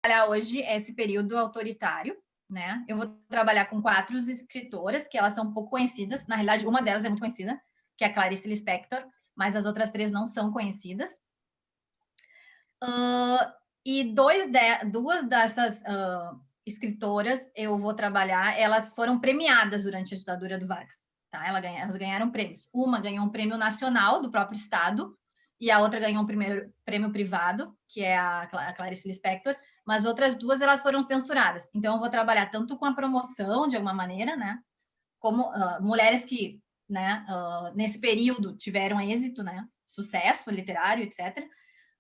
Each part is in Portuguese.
trabalhar hoje esse período autoritário, né? Eu vou trabalhar com 4 escritoras, que elas são um pouco conhecidas. Na realidade, uma delas é muito conhecida, que é a Clarice Lispector, mas as outras 3 não são conhecidas. E duas dessas escritoras eu vou trabalhar, elas foram premiadas durante a ditadura do Vargas. Tá? Elas ganharam prêmios. Uma ganhou um prêmio nacional do próprio estado, e a outra ganhou um prêmio privado, que é a Clarice Lispector, mas outras 2 elas foram censuradas. Então, eu vou trabalhar tanto com a promoção, de alguma maneira, né, como mulheres que, né, nesse período tiveram êxito, né, sucesso literário, etc.,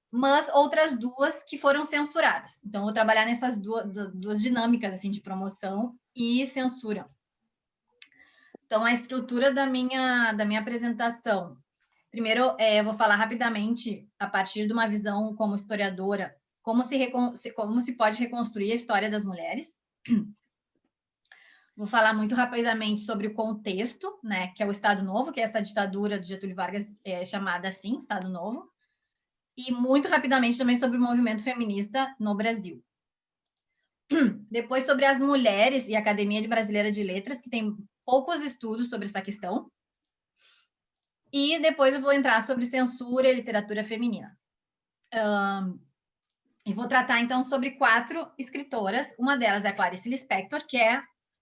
mas outras 2 que foram censuradas. Então, eu vou trabalhar nessas duas dinâmicas, assim, de promoção e censura. Então, a estrutura da minha apresentação. Primeiro, eu vou falar rapidamente, a partir de uma visão como historiadora, como se pode reconstruir a história das mulheres. Vou falar muito rapidamente sobre o contexto, né, que é o Estado Novo, que é essa ditadura do Getúlio Vargas, chamada assim, Estado Novo. E muito rapidamente também sobre o movimento feminista no Brasil. Depois sobre as mulheres e a Academia Brasileira de Letras, que tem poucos estudos sobre essa questão. E depois eu vou entrar sobre censura e literatura feminina. E vou tratar, então, sobre 4 escritoras. Uma delas é a Clarice Lispector, que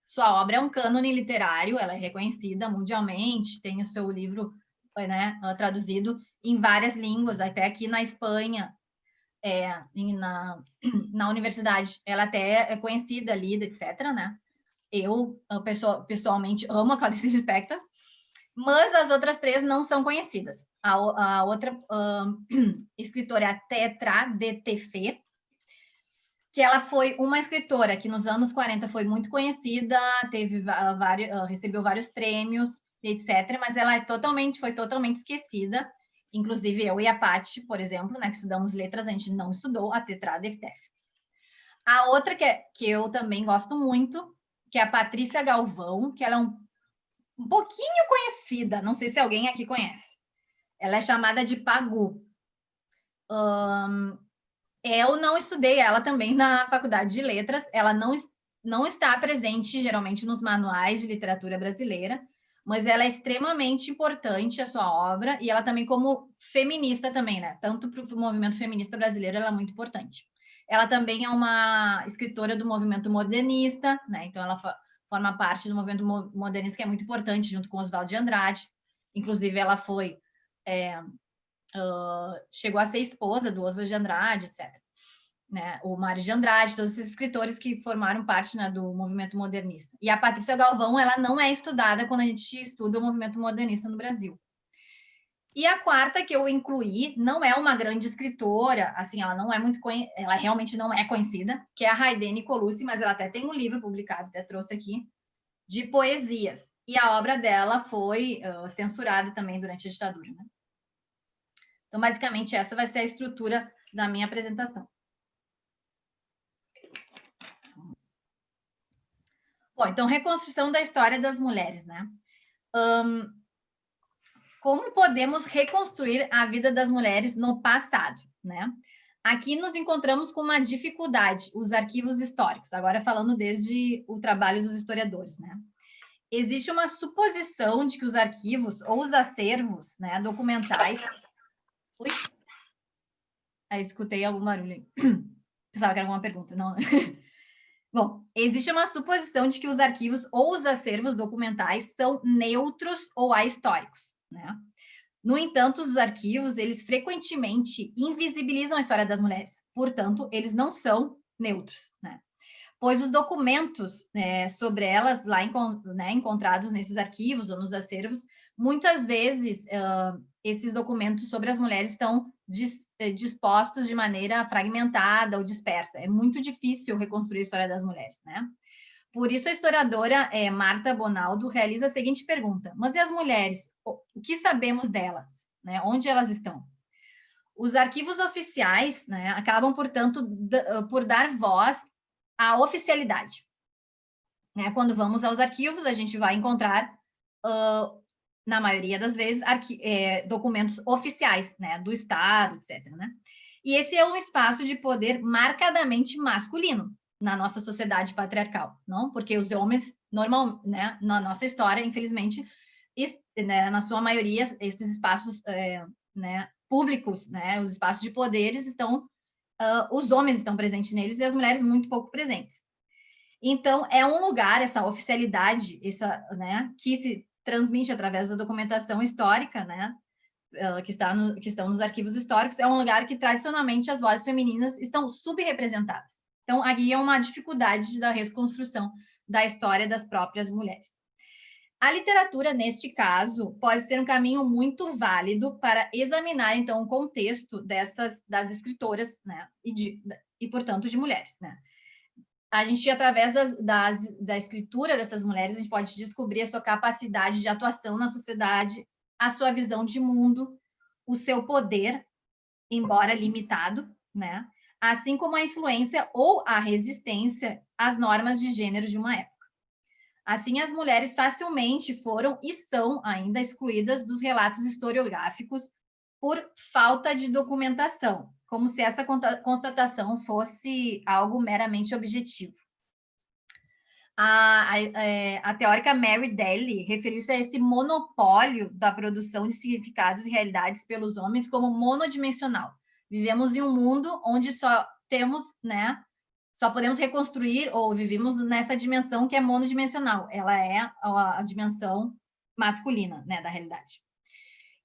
sua obra é um cânone literário, ela é reconhecida mundialmente, tem o seu livro, né, traduzido em várias línguas, até aqui na Espanha, na universidade, ela até é conhecida, lida, etc., né? Eu pessoalmente amo a Clarice Lispector, mas as outras 3 não são conhecidas. A outra escritora é a Tetra DTF, que ela foi uma escritora que nos anos 40 foi muito conhecida, recebeu vários prêmios, etc., mas ela foi totalmente esquecida. Inclusive, eu e a Paty, por exemplo, né, que estudamos letras, a gente não estudou a Tetra DTF. A outra que eu também gosto muito, que é a Patrícia Galvão, que ela é um pouquinho conhecida, não sei se alguém aqui conhece. Ela é chamada de Pagu. Eu não estudei ela também na faculdade de letras, ela não está presente geralmente nos manuais de literatura brasileira, mas ela é extremamente importante, a sua obra, e ela também como feminista também, né? Tanto para o movimento feminista brasileiro, ela é muito importante. Ela também é uma escritora do movimento modernista, né? Então, ela forma parte do movimento modernista, que é muito importante, junto com Oswald de Andrade. Inclusive, ela foi... chegou a ser esposa do Oswald de Andrade, etc. Né? O Mário de Andrade, todos esses escritores que formaram parte, né, do movimento modernista. E a Patrícia Galvão, ela não é estudada quando a gente estuda o movimento modernista no Brasil. E a quarta que eu incluí não é uma grande escritora, assim, ela não é muito ela realmente não é conhecida, que é a Raidene Colucci, mas ela até tem um livro publicado, até trouxe aqui, de poesias. E a obra dela foi censurada também durante a ditadura, né? Então, basicamente, essa vai ser a estrutura da minha apresentação. Bom, então, reconstrução da história das mulheres, né? Como podemos reconstruir a vida das mulheres no passado, né? Aqui nos encontramos com uma dificuldade, os arquivos históricos, agora falando desde o trabalho dos historiadores, né? Existe uma suposição de que os arquivos ou os acervos, né, documentais... Ui? Aí escutei algum barulho aí. Pensava que era alguma pergunta, não. Bom, existe uma suposição de que os arquivos ou os acervos documentais são neutros ou ahistóricos, né? No entanto, os arquivos, eles frequentemente invisibilizam a história das mulheres. Portanto, eles não são neutros, né? Pois os documentos sobre elas lá encontrados nesses arquivos ou nos acervos, muitas vezes esses documentos sobre as mulheres estão dispostos de maneira fragmentada ou dispersa. É muito difícil reconstruir a história das mulheres, né? Por isso, a historiadora Marta Bonaldo realiza a seguinte pergunta: mas e as mulheres? O que sabemos delas? Né? Onde elas estão? Os arquivos oficiais, né, acabam, portanto, por dar voz à oficialidade. Né? Quando vamos aos arquivos, a gente vai encontrar, na maioria das vezes, documentos oficiais, né, do Estado, etc. Né? E esse é um espaço de poder marcadamente masculino na nossa sociedade patriarcal, não? Porque os homens, normal, né, na nossa história, infelizmente, né, na sua maioria, esses espaços né, públicos, né, os espaços de poderes estão, os homens estão presentes neles e as mulheres muito pouco presentes. Então, é um lugar, essa oficialidade, né, que se transmite através da documentação histórica, né, que estão nos arquivos históricos, é um lugar que tradicionalmente as vozes femininas estão subrepresentadas. Então, aqui é uma dificuldade da reconstrução da história das próprias mulheres. A literatura, neste caso, pode ser um caminho muito válido para examinar, então, o contexto das escritoras, né, e portanto, de mulheres, né. A gente, através da escritura dessas mulheres, a gente pode descobrir a sua capacidade de atuação na sociedade, a sua visão de mundo, o seu poder, embora limitado, né? Assim como a influência ou a resistência às normas de gênero de uma época. Assim, as mulheres facilmente foram e são ainda excluídas dos relatos historiográficos por falta de documentação, como se essa constatação fosse algo meramente objetivo. A teórica Mary Daly referiu-se a esse monopólio da produção de significados e realidades pelos homens como monodimensional. Vivemos em um mundo onde só temos, né, só podemos reconstruir ou vivemos nessa dimensão que é monodimensional. Ela é a dimensão masculina, né, da realidade.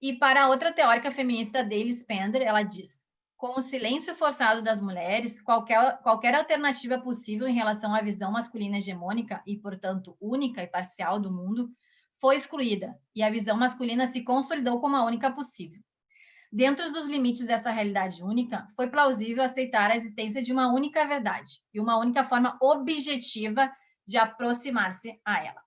E para a outra teórica feminista, Daly Spender, ela diz: com o silêncio forçado das mulheres, qualquer alternativa possível em relação à visão masculina hegemônica e, portanto, única e parcial do mundo foi excluída, e a visão masculina se consolidou como a única possível. Dentro dos limites dessa realidade única, foi plausível aceitar a existência de uma única verdade e uma única forma objetiva de aproximar-se a ela.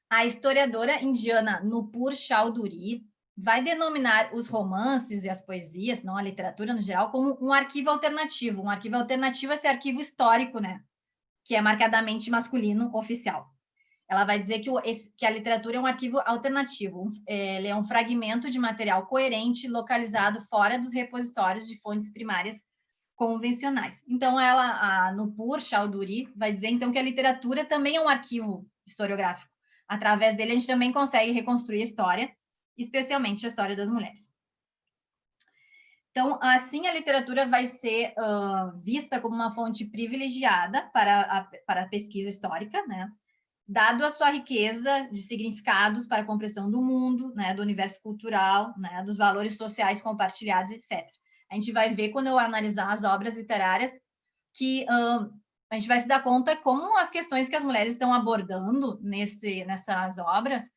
A historiadora indiana Nupur Chowdhury vai denominar os romances e as poesias, não a literatura no geral, como um arquivo alternativo. Um arquivo alternativo é esse arquivo histórico, né? Que é marcadamente masculino, oficial. Ela vai dizer que a literatura é um arquivo alternativo. Ele é um fragmento de material coerente, localizado fora dos repositórios de fontes primárias convencionais. Então, a Nupur Chowdhury vai dizer, então, que a literatura também é um arquivo historiográfico. Através dele, a gente também consegue reconstruir a história, especialmente a história das mulheres. Então, assim, a literatura vai ser vista como uma fonte privilegiada para a pesquisa histórica, né? Dado a sua riqueza de significados para a compreensão do mundo, né? Do universo cultural, né? Dos valores sociais compartilhados, etc. A gente vai ver, quando eu analisar as obras literárias, que a gente vai se dar conta como as questões que as mulheres estão abordando nessas obras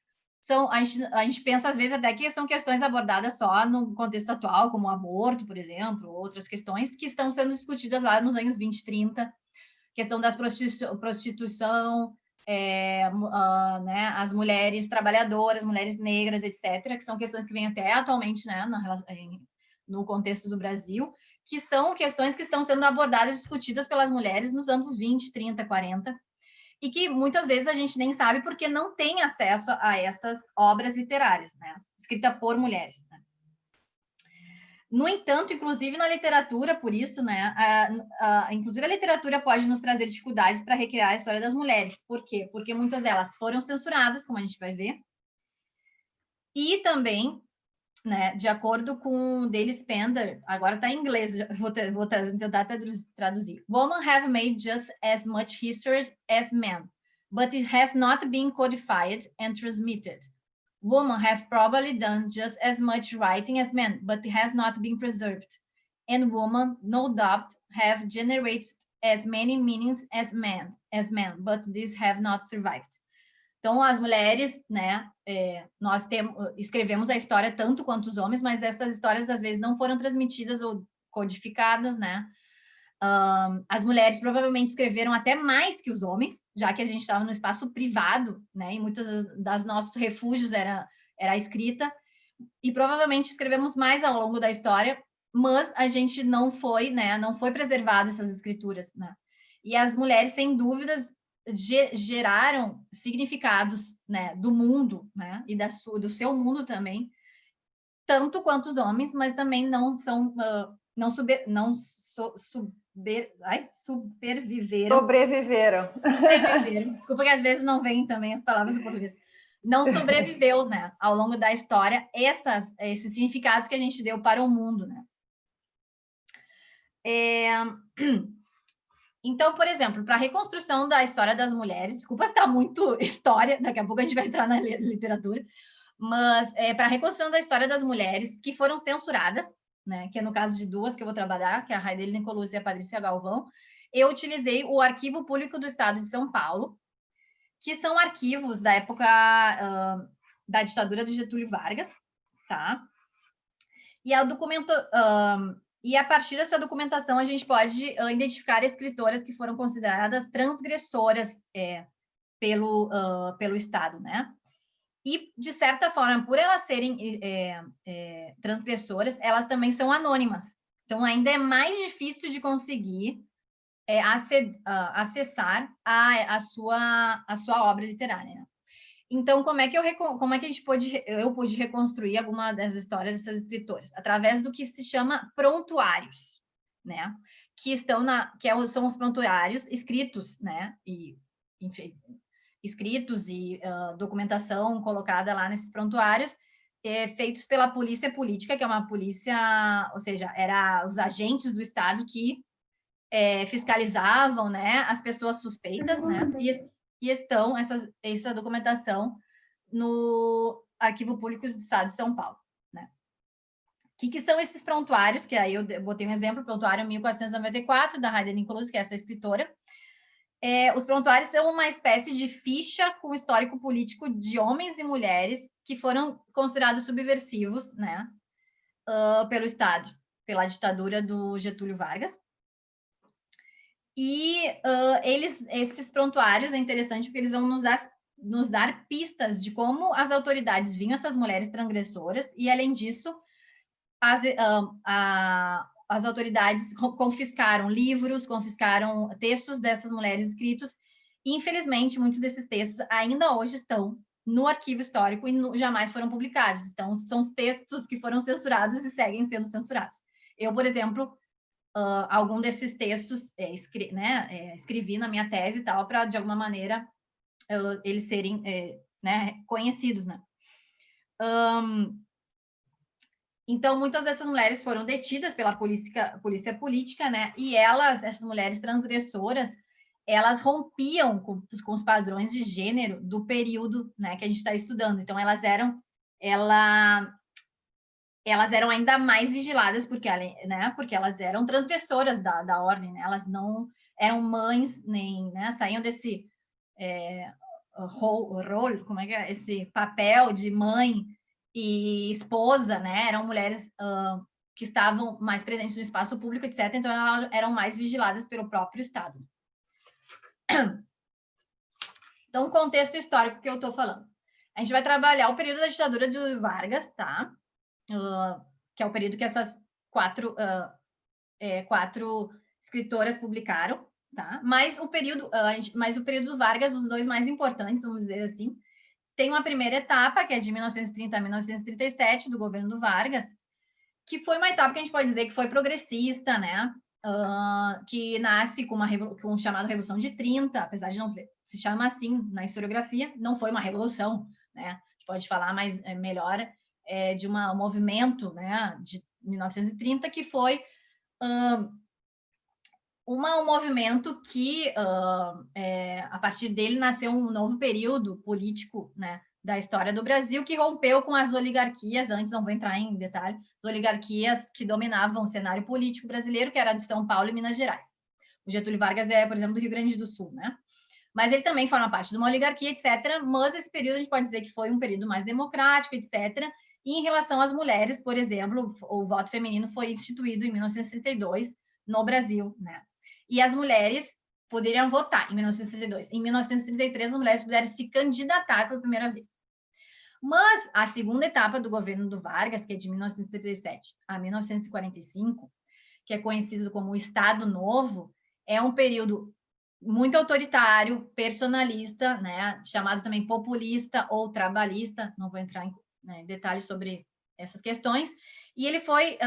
a gente pensa às vezes até que são questões abordadas só no contexto atual, como o aborto, por exemplo, outras questões que estão sendo discutidas lá nos anos 20, 30, questão das prostituição, né, as mulheres trabalhadoras, mulheres negras, etc., que são questões que vêm até atualmente, né, no contexto do Brasil, que são questões que estão sendo abordadas e discutidas pelas mulheres nos anos 20, 30, 40, e que muitas vezes a gente nem sabe porque não tem acesso a essas obras literárias, né, escritas por mulheres, né? No entanto, inclusive na literatura, por isso, né, inclusive a literatura pode nos trazer dificuldades para recriar a história das mulheres. Por quê? Porque muitas delas foram censuradas, como a gente vai ver, e também, né, de acordo com Daly Spender, agora está em inglês, vou tentar traduzir. Women have made just as much history as men, but it has not been codified and transmitted. Women have probably done just as much writing as men, but it has not been preserved. And women, no doubt, have generated as many meanings as men, but these have not survived. Então, as mulheres, né, nós escrevemos a história tanto quanto os homens, mas essas histórias às vezes não foram transmitidas ou codificadas, né? As mulheres provavelmente escreveram até mais que os homens, já que a gente estava no espaço privado, né? E muitos dos nossos refúgios era a escrita, e provavelmente escrevemos mais ao longo da história, mas a gente não foi, né? Não foi preservado essas escrituras, né? E as mulheres, sem dúvidas, geraram significados, né, do mundo, né, e do seu mundo também, tanto quanto os homens, mas também não são, superviveram. Sobreviveram. Desculpa que às vezes não vem também as palavras do português. Não sobreviveu, né, ao longo da história, esses significados que a gente deu para o mundo, né? Então, por exemplo, para a reconstrução da história das mulheres, desculpa se está muito história, daqui a pouco a gente vai entrar na literatura, mas para a reconstrução da história das mulheres que foram censuradas, né, que é no caso de duas que eu vou trabalhar, que é a Raideli Nicolucci e a Patrícia Galvão, eu utilizei o Arquivo Público do Estado de São Paulo, que são arquivos da época da ditadura do Getúlio Vargas, tá? E e a partir dessa documentação a gente pode identificar escritoras que foram consideradas transgressoras pelo Estado, né? E, de certa forma, por elas serem transgressoras, elas também são anônimas. Então, ainda é mais difícil de conseguir acessar a sua obra literária. Né? Então, como é que eu pude reconstruir alguma das histórias dessas escritoras? Através do que se chama prontuários, né? Que são os prontuários escritos, né? E, enfim, escritos e documentação colocada lá nesses prontuários, feitos pela polícia política, que é uma polícia, ou seja, era os agentes do Estado que fiscalizavam, né, as pessoas suspeitas, né? E estão essa documentação no Arquivo Público do Estado de São Paulo. Né? O que são esses prontuários? Que aí eu botei um exemplo, prontuário 1494, da Raideli Nicolucci, que é essa escritora. Os prontuários são uma espécie de ficha com histórico político de homens e mulheres que foram considerados subversivos, né, pelo Estado, pela ditadura do Getúlio Vargas. E esses prontuários é interessante porque eles vão nos dar pistas de como as autoridades viam essas mulheres transgressoras e, além disso, as autoridades confiscaram livros, confiscaram textos dessas mulheres escritos e, infelizmente, muitos desses textos ainda hoje estão no arquivo histórico e jamais foram publicados. Então, são os textos que foram censurados e seguem sendo censurados. Eu, por exemplo, algum desses textos escrevi na minha tese e tal, para, de alguma maneira, eles serem né, conhecidos, né? Então, muitas dessas mulheres foram detidas pela polícia política, né? E essas mulheres transgressoras, elas rompiam com os padrões de gênero do período, né, que a gente está estudando. Então, elas eram ainda mais vigiladas porque elas eram transgressoras da ordem, né? Elas não eram mães, nem, né, saíam desse rol, como é que é? Esse papel de mãe e esposa, né? Eram mulheres que estavam mais presentes no espaço público, etc. Então, elas eram mais vigiladas pelo próprio Estado. Então, o contexto histórico que eu estou falando. A gente vai trabalhar o período da ditadura de Vargas, tá? Que é o período que essas quatro escritoras publicaram, tá? Mas o período do Vargas, os dois mais importantes, vamos dizer assim, tem uma primeira etapa, que é de 1930 a 1937, do governo do Vargas, que foi uma etapa que a gente pode dizer que foi progressista, né? Que nasce com com o chamado Revolução de 30, apesar de não se chama assim na historiografia, não foi uma revolução, né? A gente pode falar melhor de um movimento, né, de 1930, que foi um movimento que, a partir dele, nasceu um novo período político, né, da história do Brasil, que rompeu com as oligarquias, antes não vou entrar em detalhe, as oligarquias que dominavam o cenário político brasileiro, que era de São Paulo e Minas Gerais. O Getúlio Vargas por exemplo, do Rio Grande do Sul, né? Mas ele também forma parte de uma oligarquia, etc. Mas esse período a gente pode dizer que foi um período mais democrático, etc. E em relação às mulheres, por exemplo, o voto feminino foi instituído em 1932 no Brasil, né? E as mulheres poderiam votar em 1932. Em 1933, as mulheres puderam se candidatar pela primeira vez. Mas a segunda etapa do governo do Vargas, que é de 1937 a 1945, que é conhecido como o Estado Novo, é um período muito autoritário, personalista, né, chamado também populista ou trabalhista, não vou entrar em detalhes sobre essas questões, e ele foi,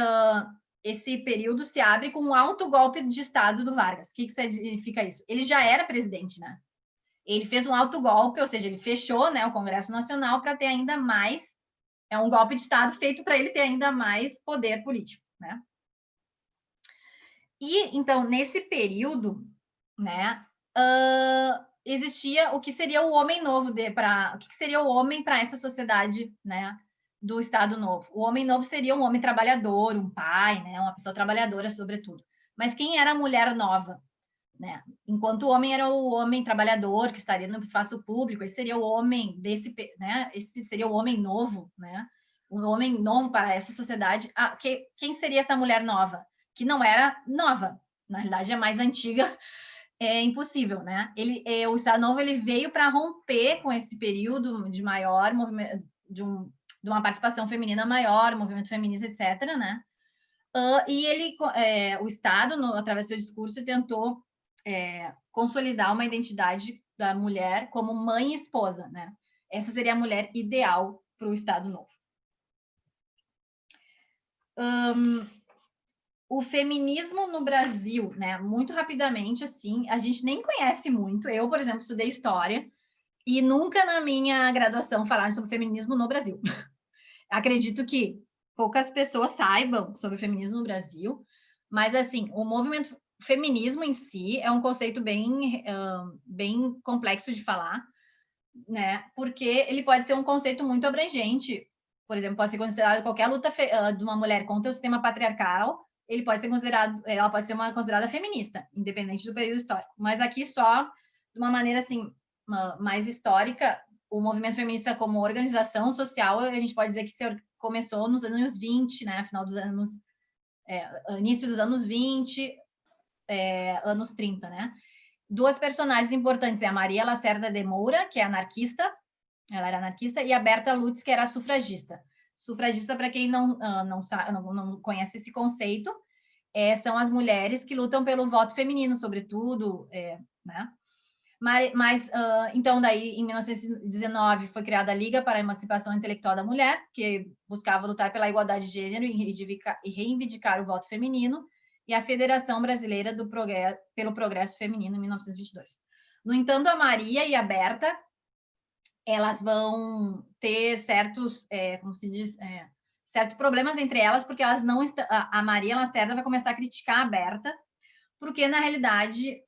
esse período se abre com um alto golpe de Estado do Vargas. O que significa isso? Ele já era presidente, né? Ele fez um alto golpe, ou seja, ele fechou, né, o Congresso Nacional para ter ainda mais, é um golpe de Estado feito para ele ter ainda mais poder político, né? E, então, nesse período, né, existia o que seria o homem novo, o que seria o homem para essa sociedade, né, do Estado Novo. O homem novo seria um homem trabalhador, um pai, né, uma pessoa trabalhadora, sobretudo. Mas quem era a mulher nova? Né? Enquanto o homem era o homem trabalhador que estaria no espaço público, esse seria o homem desse, né? Esse seria o homem novo, né? O homem novo para essa sociedade. Quem seria essa mulher nova? Que não era nova, na realidade é mais antiga, é impossível, né? O Estado Novo ele veio para romper com esse período de maior movimento, de uma participação feminina maior, movimento feminista, etc., né? E o Estado, através do seu discurso, tentou consolidar uma identidade da mulher como mãe e esposa, né? Essa seria a mulher ideal para o Estado Novo. O feminismo no Brasil, né? Muito rapidamente, assim, a gente nem conhece muito. Eu, por exemplo, estudei história e nunca na minha graduação falaram sobre feminismo no Brasil. Acredito que poucas pessoas saibam sobre o feminismo no Brasil, mas, assim, o movimento feminismo em si é um conceito bem complexo de falar, né? Porque ele pode ser um conceito muito abrangente. Por exemplo, pode ser considerado qualquer luta de uma mulher contra o sistema patriarcal, ela pode ser considerada feminista, independente do período histórico. Mas aqui só de uma maneira assim mais histórica, o movimento feminista como organização social, a gente pode dizer que começou nos anos 20, né? Final dos anos início dos anos 20, anos 30, né? Duas personagens importantes é a Maria Lacerda de Moura, que é anarquista, ela era anarquista, e a Berta Lutz, que era sufragista. Sufragista, para quem não conhece esse conceito, são as mulheres que lutam pelo voto feminino, sobretudo, né? Mas então, daí, em 1919, foi criada a Liga para a Emancipação Intelectual da Mulher, que buscava lutar pela igualdade de gênero e reivindicar o voto feminino, e a Federação Brasileira pelo Progresso Feminino, em 1922. No entanto, a Maria e a Berta, elas vão ter certos, como se diz, certos problemas entre elas, porque elas não estão. A Maria Lacerda vai começar a criticar a Berta, porque, na realidade,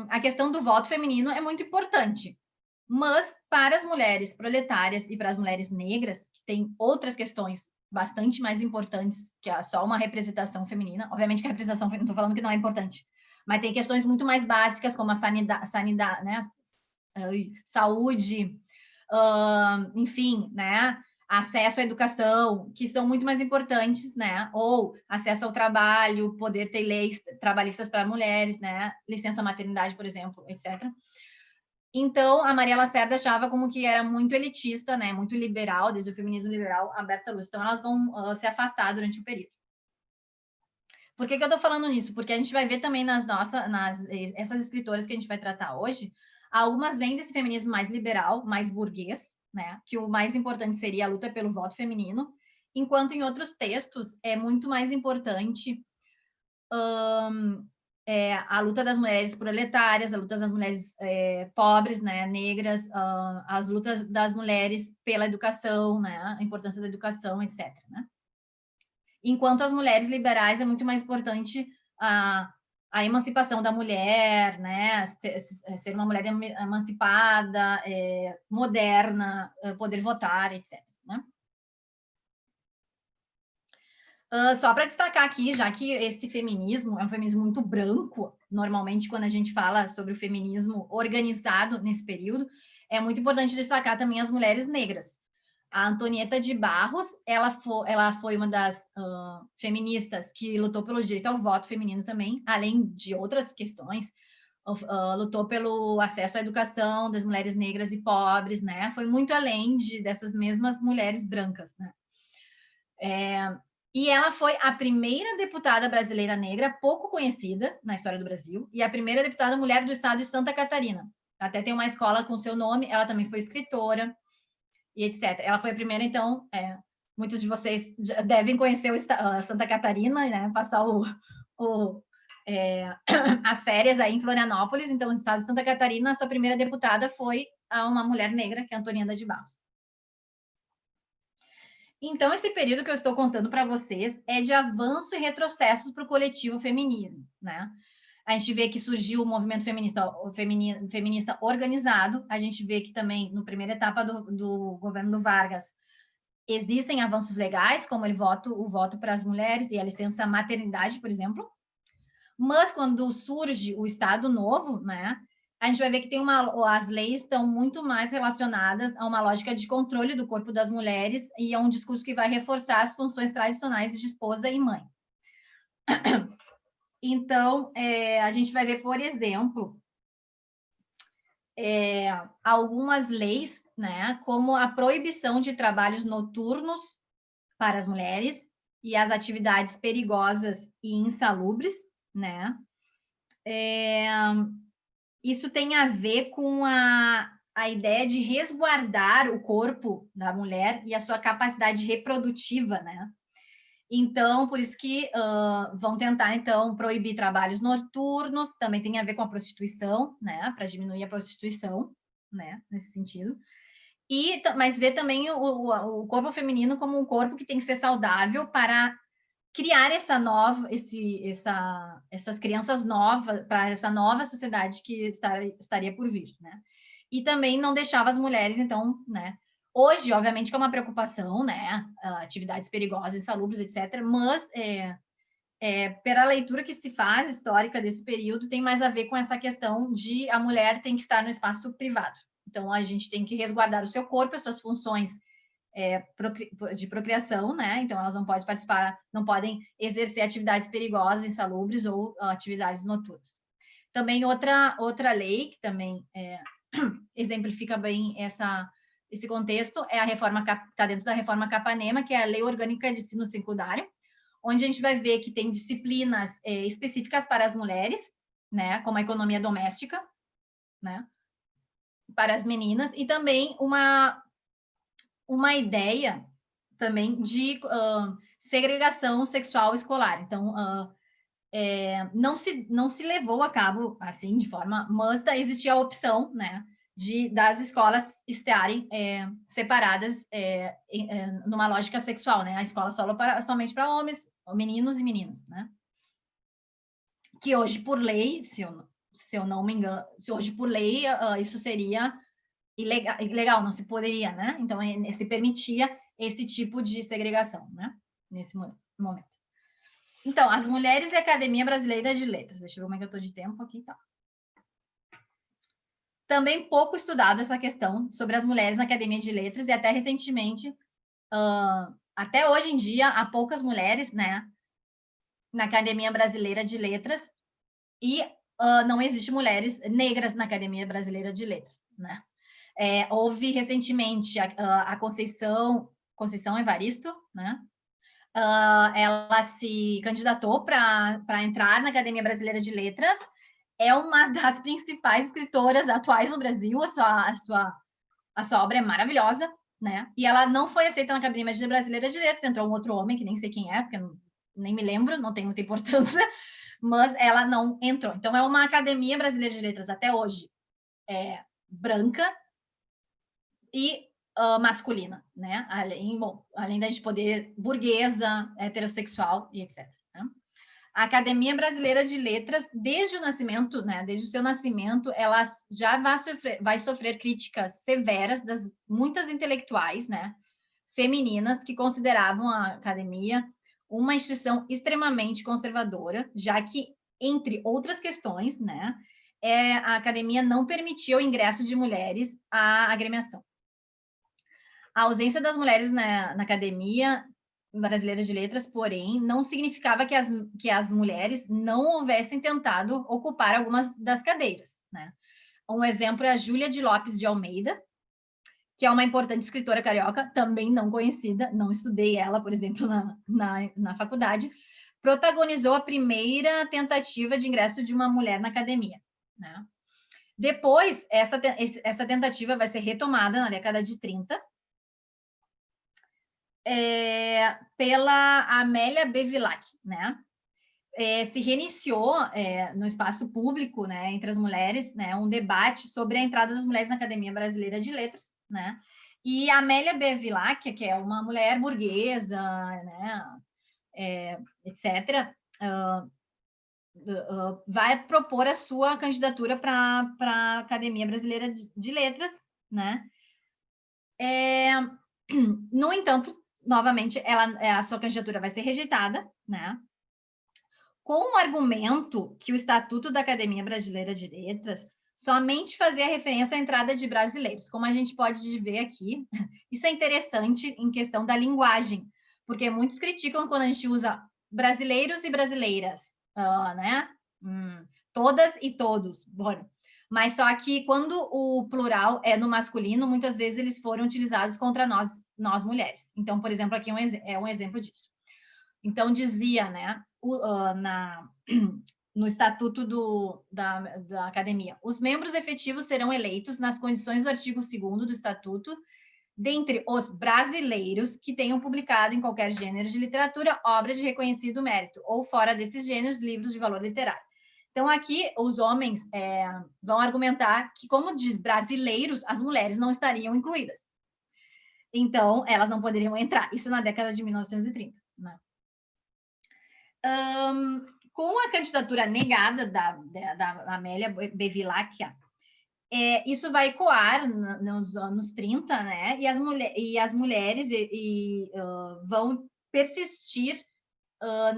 a questão do voto feminino é muito importante. Mas, para as mulheres proletárias e para as mulheres negras, que têm outras questões bastante mais importantes que só uma representação feminina, obviamente que a representação feminina, não estou falando que não é importante, mas tem questões muito mais básicas, como a sanidade, né? Saúde, enfim, né? Acesso à educação, que são muito mais importantes, né? Ou acesso ao trabalho, poder ter leis trabalhistas para mulheres, né? Licença maternidade, por exemplo, etc. Então, a Maria Lacerda achava como que era muito elitista, né? Muito liberal, desde o feminismo liberal, a Berta Lutz. Então, elas vão se afastar durante o período. Por que eu estou falando nisso? Porque a gente vai ver também essas escritoras que a gente vai tratar hoje, algumas vêm desse feminismo mais liberal, mais burguês, né? Que o mais importante seria a luta pelo voto feminino, enquanto em outros textos é muito mais importante a luta das mulheres proletárias, a luta das mulheres pobres, né, negras, as lutas das mulheres pela educação, né, a importância da educação, etc. Né? Enquanto as mulheres liberais é muito mais importante a emancipação da mulher, né, ser uma mulher emancipada, moderna, poder votar, etc. Né? Só para destacar aqui, já que esse feminismo é um feminismo muito branco, normalmente quando a gente fala sobre o feminismo organizado nesse período, é muito importante destacar também as mulheres negras. A Antonieta de Barros, ela foi uma das feministas que lutou pelo direito ao voto feminino também, além de outras questões, lutou pelo acesso à educação das mulheres negras e pobres, né? Foi muito além dessas mesmas mulheres brancas, né? E ela foi a primeira deputada brasileira negra pouco conhecida na história do Brasil e a primeira deputada mulher do estado de Santa Catarina. Até tem uma escola com seu nome, ela também foi escritora e etc. Ela foi a primeira, então, muitos de vocês devem conhecer Santa Catarina, né? Passar as férias aí em Florianópolis. Então, o estado de Santa Catarina, a sua primeira deputada foi uma mulher negra, que é Antoniana de Barros. Então, esse período que eu estou contando para vocês é de avanço e retrocessos para o coletivo feminino, né? A gente vê que surgiu o movimento feminista organizado, a gente vê que também, na primeira etapa do governo do Vargas, existem avanços legais, como o voto para as mulheres e a licença maternidade, por exemplo, mas quando surge o Estado Novo, né, a gente vai ver que as leis estão muito mais relacionadas a uma lógica de controle do corpo das mulheres e a um discurso que vai reforçar as funções tradicionais de esposa e mãe. Então, a gente vai ver, por exemplo, algumas leis, né, como a proibição de trabalhos noturnos para as mulheres e as atividades perigosas e insalubres, né? Isso tem a ver com a ideia de resguardar o corpo da mulher e a sua capacidade reprodutiva, né? Então, por isso que vão tentar, então, proibir trabalhos noturnos, também tem a ver com a prostituição, né? Para diminuir a prostituição, né? Nesse sentido. Mas ver também o corpo feminino como um corpo que tem que ser saudável para criar essas crianças novas, para essa nova sociedade que estaria por vir, né? E também não deixava as mulheres, então, né? Hoje, obviamente, que é uma preocupação, né? Atividades perigosas, insalubres, etc. Mas, pela leitura que se faz histórica desse período, tem mais a ver com essa questão de a mulher tem que estar no espaço privado. Então, a gente tem que resguardar o seu corpo, as suas funções de procriação, né? Então, elas não podem participar, não podem exercer atividades perigosas, insalubres ou atividades noturnas. Também outra lei que também exemplifica bem esse contexto é a reforma que está dentro da reforma Capanema, que é a Lei Orgânica de Ensino Secundário, onde a gente vai ver que tem disciplinas específicas para as mulheres, né? Como a economia doméstica, né? Para as meninas, e também uma ideia também de segregação sexual escolar. Então, não se levou a cabo assim de forma, mas existia a opção, né, das escolas estarem separadas numa lógica sexual, né? A escola somente para homens, meninos e meninas, né? Que hoje por lei, se eu não me engano, hoje por lei isso seria ilegal, não se poderia, né? Então, se permitia esse tipo de segregação, né? Nesse momento. Então, as mulheres e a Academia Brasileira de Letras. Deixa eu ver como é que eu estou de tempo aqui, tá? Também pouco estudado essa questão sobre as mulheres na Academia de Letras e até recentemente, até hoje em dia, há poucas mulheres, né? Na Academia Brasileira de Letras e não existe mulheres negras na Academia Brasileira de Letras, né? Houve recentemente a Conceição Evaristo, né? Ela se candidatou para entrar na Academia Brasileira de Letras, é uma das principais escritoras atuais no Brasil, a sua obra é maravilhosa, né? E ela não foi aceita na Academia Brasileira de Letras, entrou um outro homem, que nem sei quem é, porque nem me lembro, não tem muita importância, mas ela não entrou. Então, é uma Academia Brasileira de Letras até hoje branca e masculina, né? Além da gente poder burguesa, heterossexual e etc. Né? A Academia Brasileira de Letras, desde o nascimento, né? Desde o seu nascimento, ela já vai sofrer críticas severas das muitas intelectuais, né? Femininas que consideravam a academia uma instituição extremamente conservadora, já que, entre outras questões, né? A academia não permitia o ingresso de mulheres à agremiação. A ausência das mulheres na Academia Brasileira de Letras, porém, não significava que as mulheres não houvessem tentado ocupar algumas das cadeiras, né? Um exemplo é a Júlia de Lopes de Almeida, que é uma importante escritora carioca, também não conhecida, não estudei ela, por exemplo, na faculdade, protagonizou a primeira tentativa de ingresso de uma mulher na academia, né? Depois, essa tentativa vai ser retomada na década de 30, pela Amélia Bevilacqua, né? Se reiniciou no espaço público, né, entre as mulheres, né, um debate sobre a entrada das mulheres na Academia Brasileira de Letras, né? E a Amélia Bevilacqua, que é uma mulher burguesa, né, etc., vai propor a sua candidatura para a Academia Brasileira de Letras, né? No entanto, novamente, a sua candidatura vai ser rejeitada, né? Com o argumento que o Estatuto da Academia Brasileira de Letras somente fazia referência à entrada de brasileiros, como a gente pode ver aqui. Isso é interessante em questão da linguagem, porque muitos criticam quando a gente usa brasileiros e brasileiras, né? Todas e todos. Bom, mas só que quando o plural é no masculino, muitas vezes eles foram utilizados contra nós mulheres. Então, por exemplo, aqui é um exemplo disso. Então, dizia, né, no estatuto da academia, os membros efetivos serão eleitos nas condições do artigo 2º do estatuto, dentre os brasileiros que tenham publicado em qualquer gênero de literatura obra de reconhecido mérito, ou fora desses gêneros, livros de valor literário. Então, aqui, os homens vão argumentar que, como diz brasileiros, as mulheres não estariam incluídas. Então, elas não poderiam entrar. Isso na década de 1930, né? Com a candidatura negada da Amélia Bevilacqua, isso vai ecoar nos anos 30, né? E as mulheres vão persistir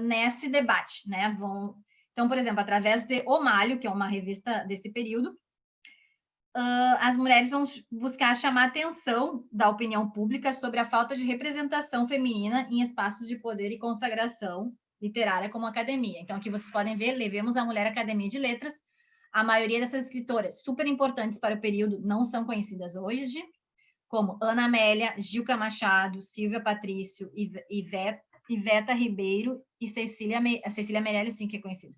nesse debate, né? Então, por exemplo, através de O Malho, que é uma revista desse período, as mulheres vão buscar chamar a atenção da opinião pública sobre a falta de representação feminina em espaços de poder e consagração literária como academia. Então, aqui vocês podem ver, Levemos a Mulher Academia de Letras. A maioria dessas escritoras super importantes para o período não são conhecidas hoje, como Ana Amélia, Gilca Machado, Silvia Patrício, Iveta Ribeiro e Cecília Meirelles, sim, que é conhecida.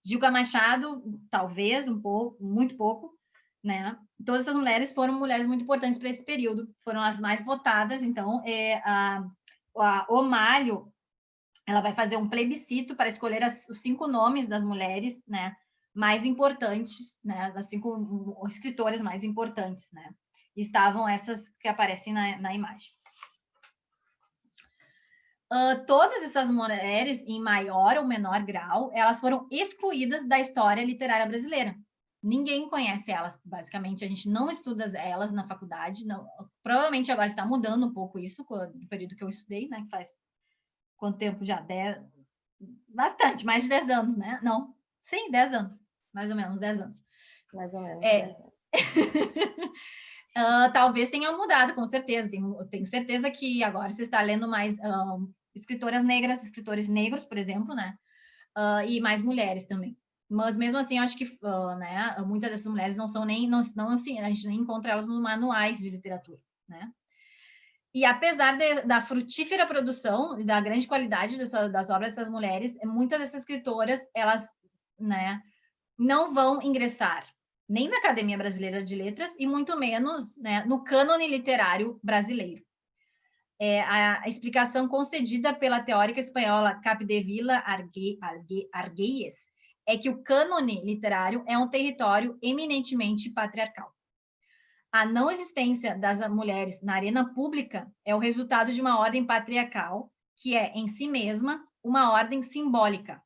Gilca Machado, talvez, um pouco, muito pouco, né? Todas essas mulheres foram mulheres muito importantes para esse período, foram as mais votadas. Então, O Malho, ela vai fazer um plebiscito para escolher os 5 nomes das mulheres, né, mais importantes, né, das 5 escritoras mais importantes, né? Estavam essas que aparecem na imagem. Todas essas mulheres, em maior ou menor grau, elas foram excluídas da história literária brasileira. Ninguém conhece elas, basicamente, a gente não estuda elas na faculdade, não. Provavelmente agora está mudando um pouco isso, no período que eu estudei, né, que faz quanto tempo já? Bastante, mais de 10 anos, né? Não, sim, 10 anos, mais ou menos 10 anos. Mais ou menos. 10 anos. Talvez tenha mudado, com certeza. Tenho certeza que agora você está lendo mais escritoras negras, escritores negros, por exemplo, né? E mais mulheres também. Mas mesmo assim, eu acho que né, muitas dessas mulheres não são nem, não, assim, a gente nem encontra elas nos manuais de literatura, né? E apesar da frutífera produção e da grande qualidade das obras dessas mulheres, muitas dessas escritoras, elas, né, não vão ingressar nem na Academia Brasileira de Letras e muito menos, né, no cânone literário brasileiro. A explicação concedida pela teórica espanhola Capdevila Argüelles é que o cânone literário é um território eminentemente patriarcal. A não existência das mulheres na arena pública é o resultado de uma ordem patriarcal que é, em si mesma, uma ordem simbólica,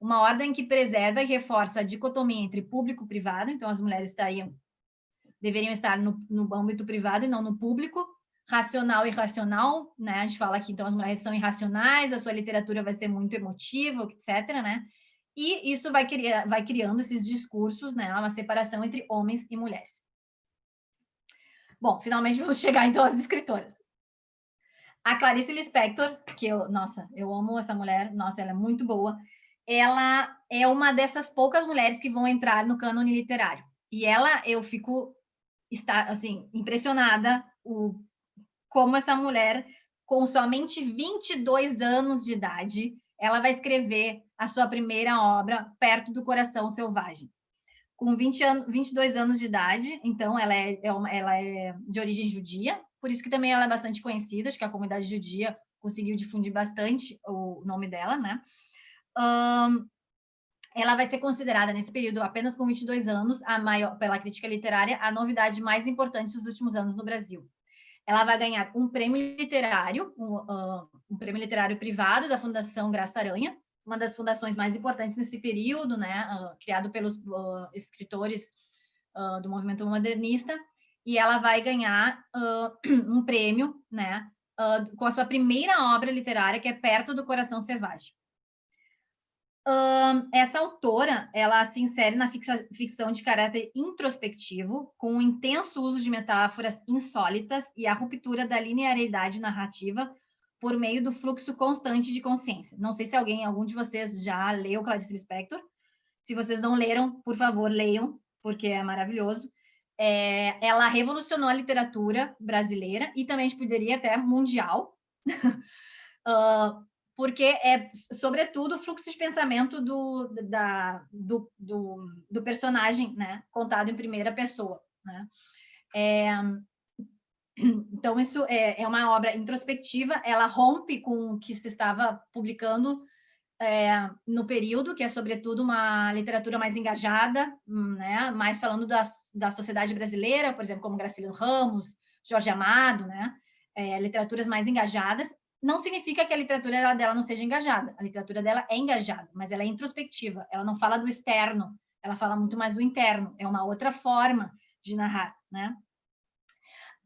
uma ordem que preserva e reforça a dicotomia entre público e privado. Então, as mulheres deveriam estar no âmbito privado e não no público, racional e irracional, né? A gente fala que então as mulheres são irracionais, a sua literatura vai ser muito emotiva, etc., né? E isso vai criando esses discursos, né? Uma separação entre homens e mulheres. Bom, finalmente vamos chegar então às escritoras. A Clarice Lispector, que eu amo essa mulher, nossa, ela é muito boa. Ela é uma dessas poucas mulheres que vão entrar no cânone literário. E eu fico assim, impressionada como essa mulher, com somente 22 anos de idade, ela vai escrever a sua primeira obra, Perto do Coração Selvagem. Com 22 anos de idade, então ela é de origem judia, por isso que também ela é bastante conhecida, acho que a comunidade judia conseguiu difundir bastante o nome dela, né? Ela vai ser considerada, nesse período, apenas com 22 anos, a maior, pela crítica literária, a novidade mais importante dos últimos anos no Brasil. Ela vai ganhar um prêmio literário, um prêmio literário privado da Fundação Graça Aranha, uma das fundações mais importantes nesse período, né, criado pelos escritores do movimento modernista, e ela vai ganhar um prêmio, né, com a sua primeira obra literária, que é Perto do Coração Selvagem. Essa autora, ela se insere na ficção de caráter introspectivo, com um intenso uso de metáforas insólitas e a ruptura da linearidade narrativa por meio do fluxo constante de consciência. Não sei se algum de vocês já leu Clarice Lispector. Se vocês não leram, por favor, leiam, porque é maravilhoso. Ela revolucionou a literatura brasileira e também a gente poderia até mundial. Porque é, sobretudo, o fluxo de pensamento do personagem, né, contado em primeira pessoa, né? Então, isso é uma obra introspectiva, ela rompe com o que se estava publicando no período, que é, sobretudo, uma literatura mais engajada, né, mais falando da sociedade brasileira, por exemplo, como Graciliano Ramos, Jorge Amado, né, literaturas mais engajadas. Não significa que a literatura dela não seja engajada. A literatura dela é engajada, mas ela é introspectiva. Ela não fala do externo, ela fala muito mais do interno. É uma outra forma de narrar, né?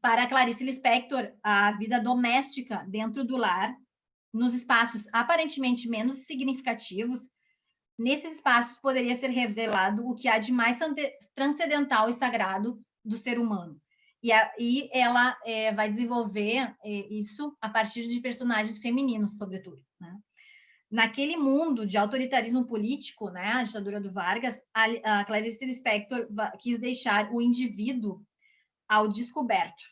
Para Clarice Lispector, a vida doméstica dentro do lar, nos espaços aparentemente menos significativos, nesses espaços poderia ser revelado o que há de mais transcendental e sagrado do ser humano. E aí ela vai desenvolver isso a partir de personagens femininos, sobretudo, né? Naquele mundo de autoritarismo político, né, a ditadura do Vargas, a Clarice Lispector quis deixar o indivíduo ao descoberto,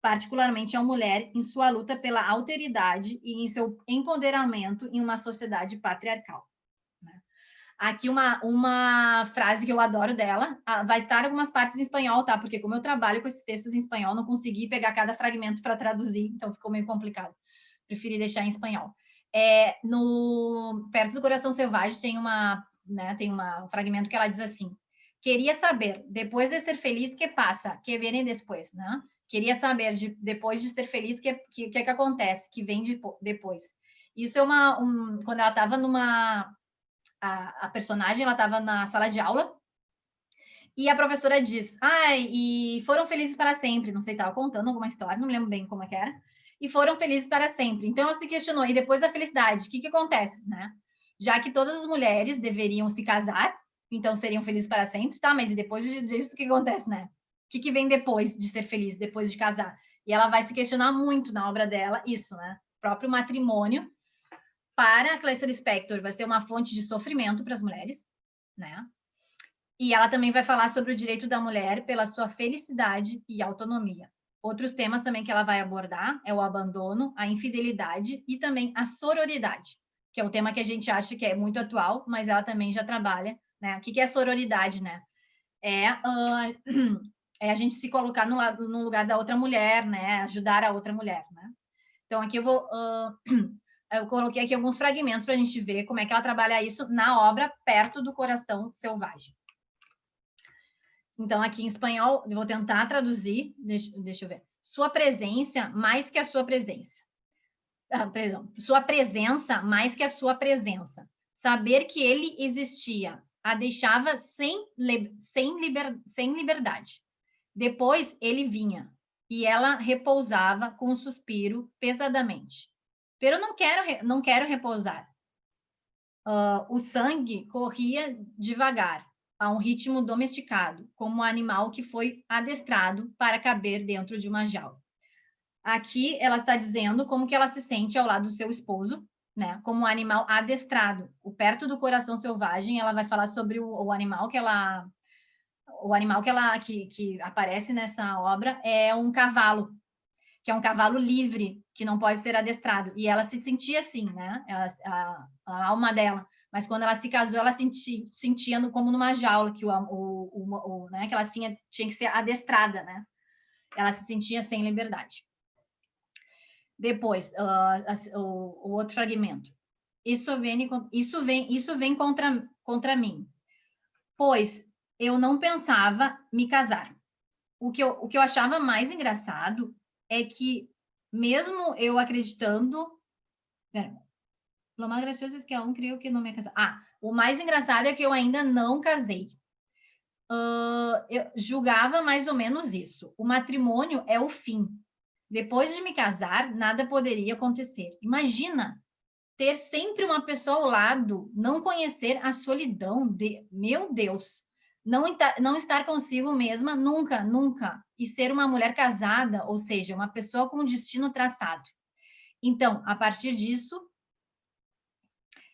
particularmente a mulher, em sua luta pela alteridade e em seu empoderamento em uma sociedade patriarcal. Aqui uma frase que eu adoro dela, vai estar algumas partes em espanhol, tá? Porque como eu trabalho com esses textos em espanhol, não consegui pegar cada fragmento para traduzir, então ficou meio complicado. Preferi deixar em espanhol. Perto do Coração Selvagem tem um fragmento que ela diz assim: queria saber, depois de ser feliz, que passa, que vem depois, né? Queria saber, depois de ser feliz, que acontece, que vem depois. Isso é quando ela estava a personagem, ela estava na sala de aula e a professora diz, e foram felizes para sempre, não sei, estava contando alguma história, não me lembro bem como é que era, e foram felizes para sempre. Então, ela se questionou, e depois da felicidade, o que acontece, né? Já que todas as mulheres deveriam se casar, então seriam felizes para sempre, tá? Mas e depois disso, o que acontece, né? O que vem depois de ser feliz, depois de casar? E ela vai se questionar muito na obra dela, isso, né? O próprio matrimônio, para a Clarice Lispector, vai ser uma fonte de sofrimento para as mulheres, né? E ela também vai falar sobre o direito da mulher pela sua felicidade e autonomia. Outros temas também que ela vai abordar é o abandono, a infidelidade e também a sororidade, que é um tema que a gente acha que é muito atual, mas ela também já trabalha, né? O que é sororidade, né? É a gente se colocar no lugar da outra mulher, né? Ajudar a outra mulher, né? Então, aqui eu coloquei aqui alguns fragmentos para a gente ver como é que ela trabalha isso na obra Perto do Coração Selvagem. Então, aqui em espanhol, eu vou tentar traduzir, deixa eu ver. Sua presença mais que a sua presença. Perdão. Sua presença mais que a sua presença. Saber que ele existia a deixava sem liberdade. Depois ele vinha e ela repousava com um suspiro pesadamente. Pero não quero repousar. O sangue corria devagar, a um ritmo domesticado, como um animal que foi adestrado para caber dentro de uma jaula. Aqui ela está dizendo como que ela se sente ao lado do seu esposo, né? Como um animal adestrado. O Perto do Coração Selvagem, ela vai falar sobre o animal que aparece nessa obra é um cavalo, que é um cavalo livre, que não pode ser adestrado. E ela se sentia assim, né? A alma dela. Mas quando ela se casou, ela sentia como numa jaula, que né? Que ela tinha que ser adestrada, né? Ela se sentia sem liberdade. Depois, o outro fragmento. Isso vem contra mim, pois eu não pensava me casar. O que eu achava mais engraçado é que, mesmo eu acreditando... Pera, lo mais gracioso é que aún creio que não me casar. O mais engraçado é que eu ainda não casei. Eu julgava mais ou menos isso. O matrimônio é o fim. Depois de me casar, nada poderia acontecer. Imagina ter sempre uma pessoa ao lado, não conhecer a solidão de... Meu Deus! Não estar consigo mesma nunca, nunca. E ser uma mulher casada, ou seja, uma pessoa com um destino traçado. Então, a partir disso,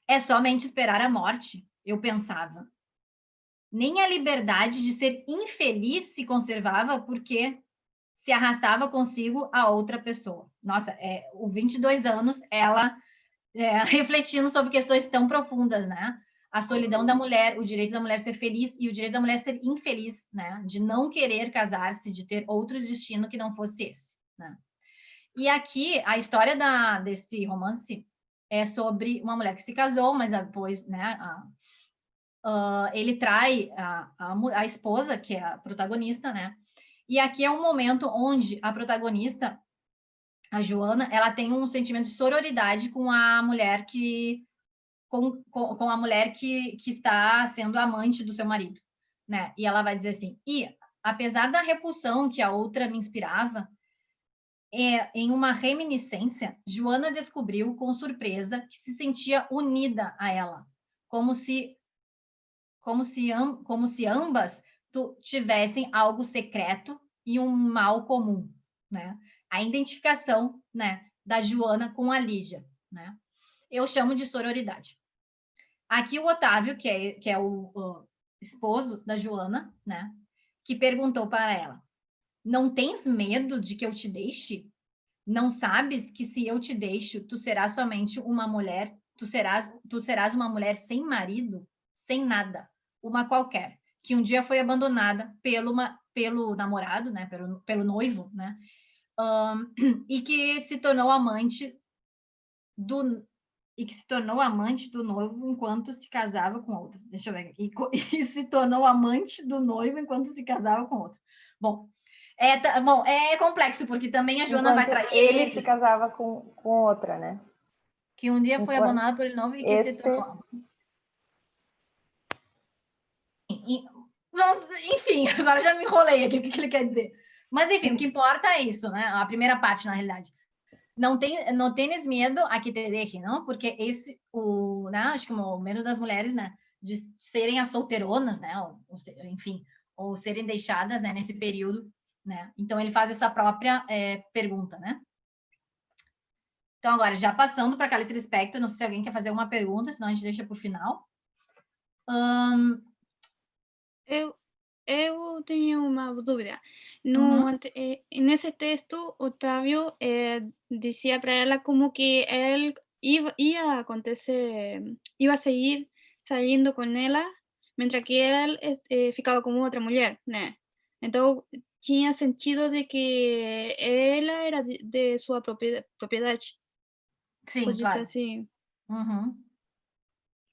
é somente esperar a morte, eu pensava. Nem a liberdade de ser infeliz se conservava, porque se arrastava consigo a outra pessoa. Nossa, o 22 anos, ela refletindo sobre questões tão profundas, né? A solidão da mulher, o direito da mulher ser feliz e o direito da mulher ser infeliz, né? De não querer casar-se, de ter outro destino que não fosse esse, né? E aqui, a história desse romance é sobre uma mulher que se casou, mas depois, né, ele trai a esposa, que é a protagonista, né? E aqui é um momento onde a protagonista, a Joana, ela tem um sentimento de sororidade com a mulher com a mulher que está sendo amante do seu marido, né? E ela vai dizer assim: e apesar da repulsão que a outra me inspirava, em uma reminiscência, Joana descobriu com surpresa que se sentia unida a ela, como se ambas tivessem algo secreto e um mal comum, né? A identificação, né, da Joana com a Lígia, né? Eu chamo de sororidade. Aqui o Otávio, que é o esposo da Joana, né, que perguntou para ela: não tens medo de que eu te deixe? Não sabes que se eu te deixo, tu serás somente uma mulher, tu serás uma mulher sem marido, sem nada, uma qualquer, que um dia foi abandonada pelo namorado, né, pelo noivo, né, e que se tornou amante do noivo enquanto se casava com outra. Deixa eu ver aqui. E se tornou amante do noivo enquanto se casava com outra. Bom, é complexo, porque também a Joana vai trair ele se casava com outra, né? Que um dia foi abandonada por ele novo e que se tornou... Enfim, agora já me enrolei aqui, o que ele quer dizer. Mas, enfim, o que importa é isso, né? A primeira parte, na realidade. Não tens medo a que te deixem, não? Porque né? Acho que o medo das mulheres, né? De serem as solteironas, né? Enfim, ou serem deixadas, né? Nesse período, né? Então, ele faz essa própria pergunta, né? Então, agora, já passando para Clarice Lispector, não sei se alguém quer fazer uma pergunta, senão a gente deixa para o final. Eu tenho uma dúvida. Nesse texto, Otávio dizia para ela como que ele ia seguir saindo com ela, mientras que ele ficava com outra mulher, né? Então, tinha sentido de que ela era de sua propriedade. Sim, pode claro. ser assim.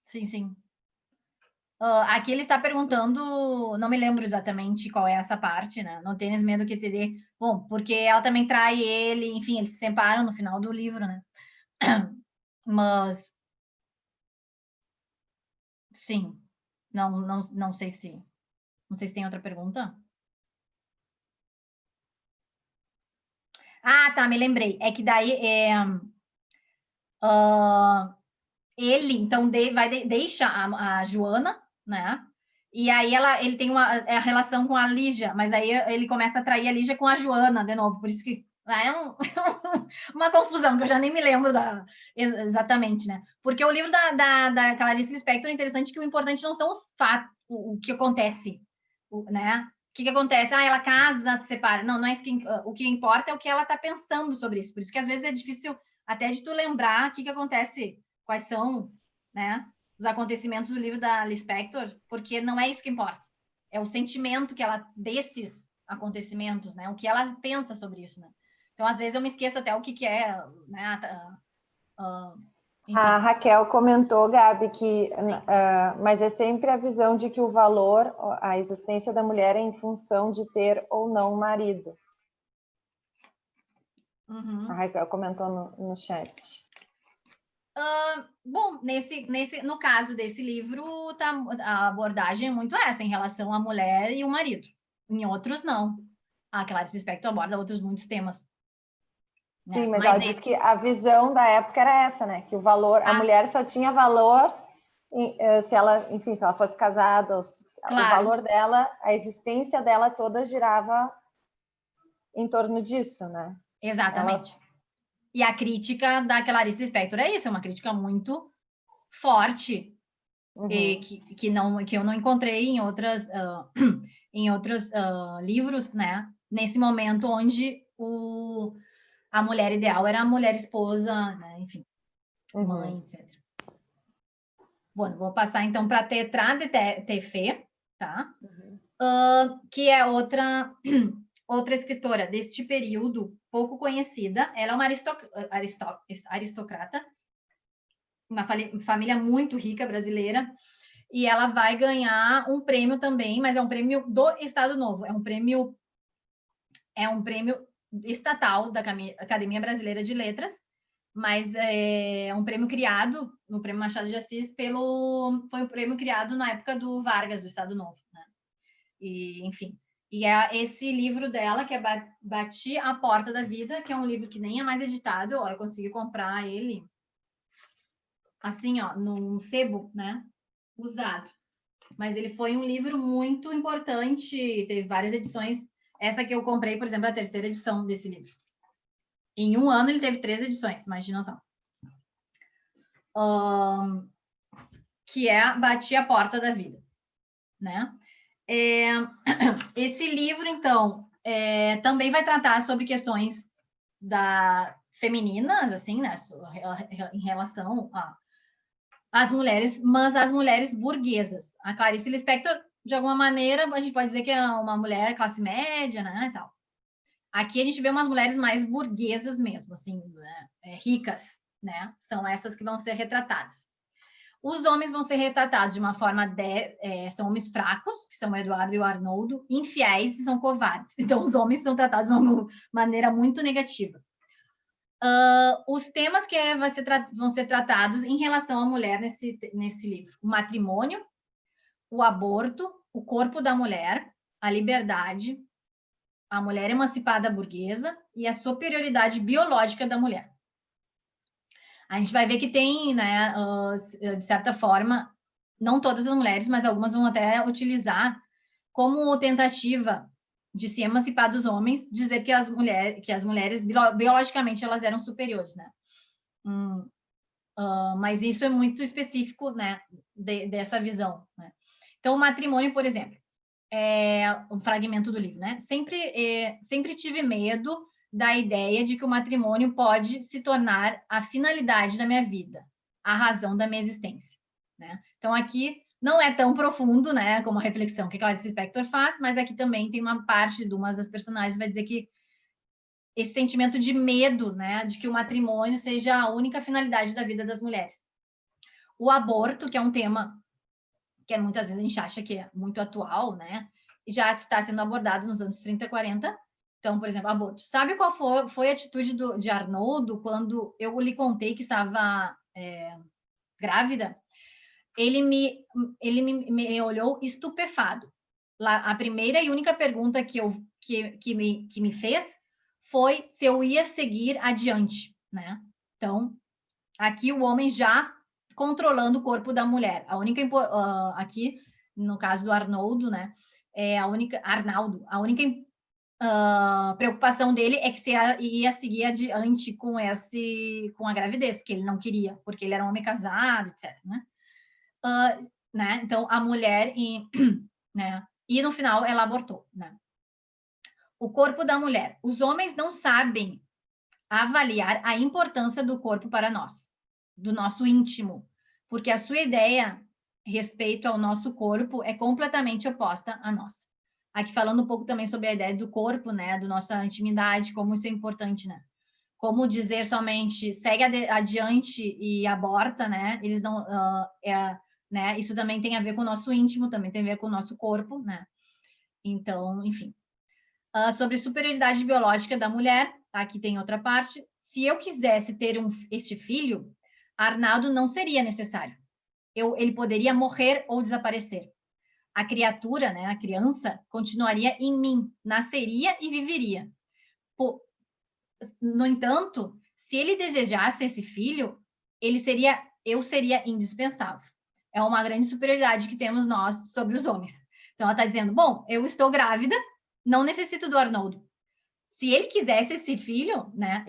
Sim, sim. Aqui ele está perguntando, não me lembro exatamente qual é essa parte, né? Não tens medo que te dê. Bom, porque ela também trai ele, enfim, eles se separam no final do livro, né? Mas sim, não sei se. Não sei se tem outra pergunta. Tá, me lembrei. É que daí ele então deixa a Joana, né? E aí ele tem a relação com a Lígia, mas aí ele começa a trair a Lígia com a Joana de novo, por isso que uma confusão, que eu já nem me lembro exatamente, né? Porque o livro da Clarice Lispector é interessante que o importante não são os fatos, o que acontece, né? O que acontece? Ela casa, se separa. Não é isso o que importa é o que ela está pensando sobre isso. Por isso que às vezes é difícil até de tu lembrar o que acontece, quais são, né, os acontecimentos do livro da Lispector, porque não é isso que importa. É o sentimento que ela desses acontecimentos, né? O que ela pensa sobre isso, né? Então, às vezes, eu me esqueço até o que é, né? Enfim. A Raquel comentou, Gabi, que mas é sempre a visão de que o valor, a existência da mulher é em função de ter ou não um marido. Uhum. A Raquel comentou no chat. Bom, no caso desse livro, a abordagem é muito essa, em relação à mulher e o marido. Em outros, não. A Clarice Lispector aborda outros muitos temas. Sim, mas ela diz que a visão da época era essa, né? Que o valor, a mulher só tinha valor se ela, enfim, se ela fosse casada, claro. O valor dela, a existência dela toda girava em torno disso, né? Exatamente. E a crítica da Clarice Lispector é isso, é uma crítica muito forte, e que eu não encontrei em outros livros, né? Nesse momento onde a mulher ideal era a mulher esposa, né? Enfim, mãe, etc. Bom, vou passar então para Tetrá de Tefé, tá? Que é outra escritora deste período, pouco conhecida. Ela é uma aristocrata, uma família muito rica brasileira, e ela vai ganhar um prêmio também, mas é um prêmio do Estado Novo, é um prêmio estatal da Academia Brasileira de Letras, mas é um prêmio criado no Prêmio Machado de Assis foi um prêmio criado na época do Vargas, do Estado Novo, né? E, enfim, e é esse livro dela, que é Bati a Porta da Vida, que é um livro que nem é mais editado, ó, eu consegui comprar ele assim, ó, num sebo, né, usado. Mas ele foi um livro muito importante, teve várias edições. Essa que eu comprei, por exemplo, é a terceira edição desse livro. Em um ano ele teve 3 edições, imagina só. Que é Bati a Porta da Vida, né? Esse livro, então, também vai tratar sobre questões femininas, assim, né? Em relação às mulheres, mas as mulheres burguesas. A Clarice Lispector, de alguma maneira, a gente pode dizer que é uma mulher classe média, né, e tal. Aqui a gente vê umas mulheres mais burguesas mesmo, assim, né? Ricas, né? São essas que vão ser retratadas. Os homens vão ser retratados de uma forma são homens fracos, que são o Eduardo e o Arnoldo, infiéis e são covardes. Então, os homens são tratados de uma maneira muito negativa. Os temas que vão ser tratados em relação à mulher nesse livro: o matrimônio, o aborto, o corpo da mulher, a liberdade, a mulher emancipada burguesa e a superioridade biológica da mulher. A gente vai ver que tem, né, de certa forma, não todas as mulheres, mas algumas vão até utilizar como tentativa de se emancipar dos homens, dizer que as mulheres biologicamente elas eram superiores, né? Mas isso é muito específico, né, dessa visão, né? Então, o matrimônio, por exemplo, é um fragmento do livro, né? Sempre tive medo da ideia de que o matrimônio pode se tornar a finalidade da minha vida, a razão da minha existência, né? Então, aqui não é tão profundo, né, como a reflexão que Clarice Lispector faz, mas aqui também tem uma parte de uma das personagens vai dizer que esse sentimento de medo, né, de que o matrimônio seja a única finalidade da vida das mulheres. O aborto, que é um tema que muitas vezes a gente acha que é muito atual, né, já está sendo abordado nos anos 30 e 40. Então, por exemplo, aborto. Sabe qual foi a atitude de Arnoldo quando eu lhe contei que estava grávida? Ele me olhou estupefado. A primeira e única pergunta que me fez foi se eu ia seguir adiante, né? Então, aqui o homem já controlando o corpo da mulher. A única aqui, no caso do Arnoldo, né? Arnaldo, a única preocupação dele é que se ia seguir adiante com a gravidez, que ele não queria, porque ele era um homem casado, etc. Né? Então, a mulher né? E no final ela abortou, né? O corpo da mulher. Os homens não sabem avaliar a importância do corpo para nós, do nosso íntimo, porque a sua ideia respeito ao nosso corpo é completamente oposta à nossa. aqui falando um pouco também sobre a ideia do corpo, né, da nossa intimidade, como isso é importante, né? Como dizer somente segue adiante e aborta, né? Eles não, né? Isso também tem a ver com o nosso íntimo, também tem a ver com o nosso corpo, né? Então, enfim. Sobre superioridade biológica da mulher, aqui tem outra parte. Se eu quisesse ter este filho, Arnaldo não seria necessário. Ele poderia morrer ou desaparecer. A criatura, né, a criança, continuaria em mim, nasceria e viveria. No entanto, se ele desejasse esse filho, eu seria indispensável. É uma grande superioridade que temos nós sobre os homens. Então, ela está dizendo, bom, eu estou grávida, não necessito do Arnoldo. Se ele quisesse esse filho, né,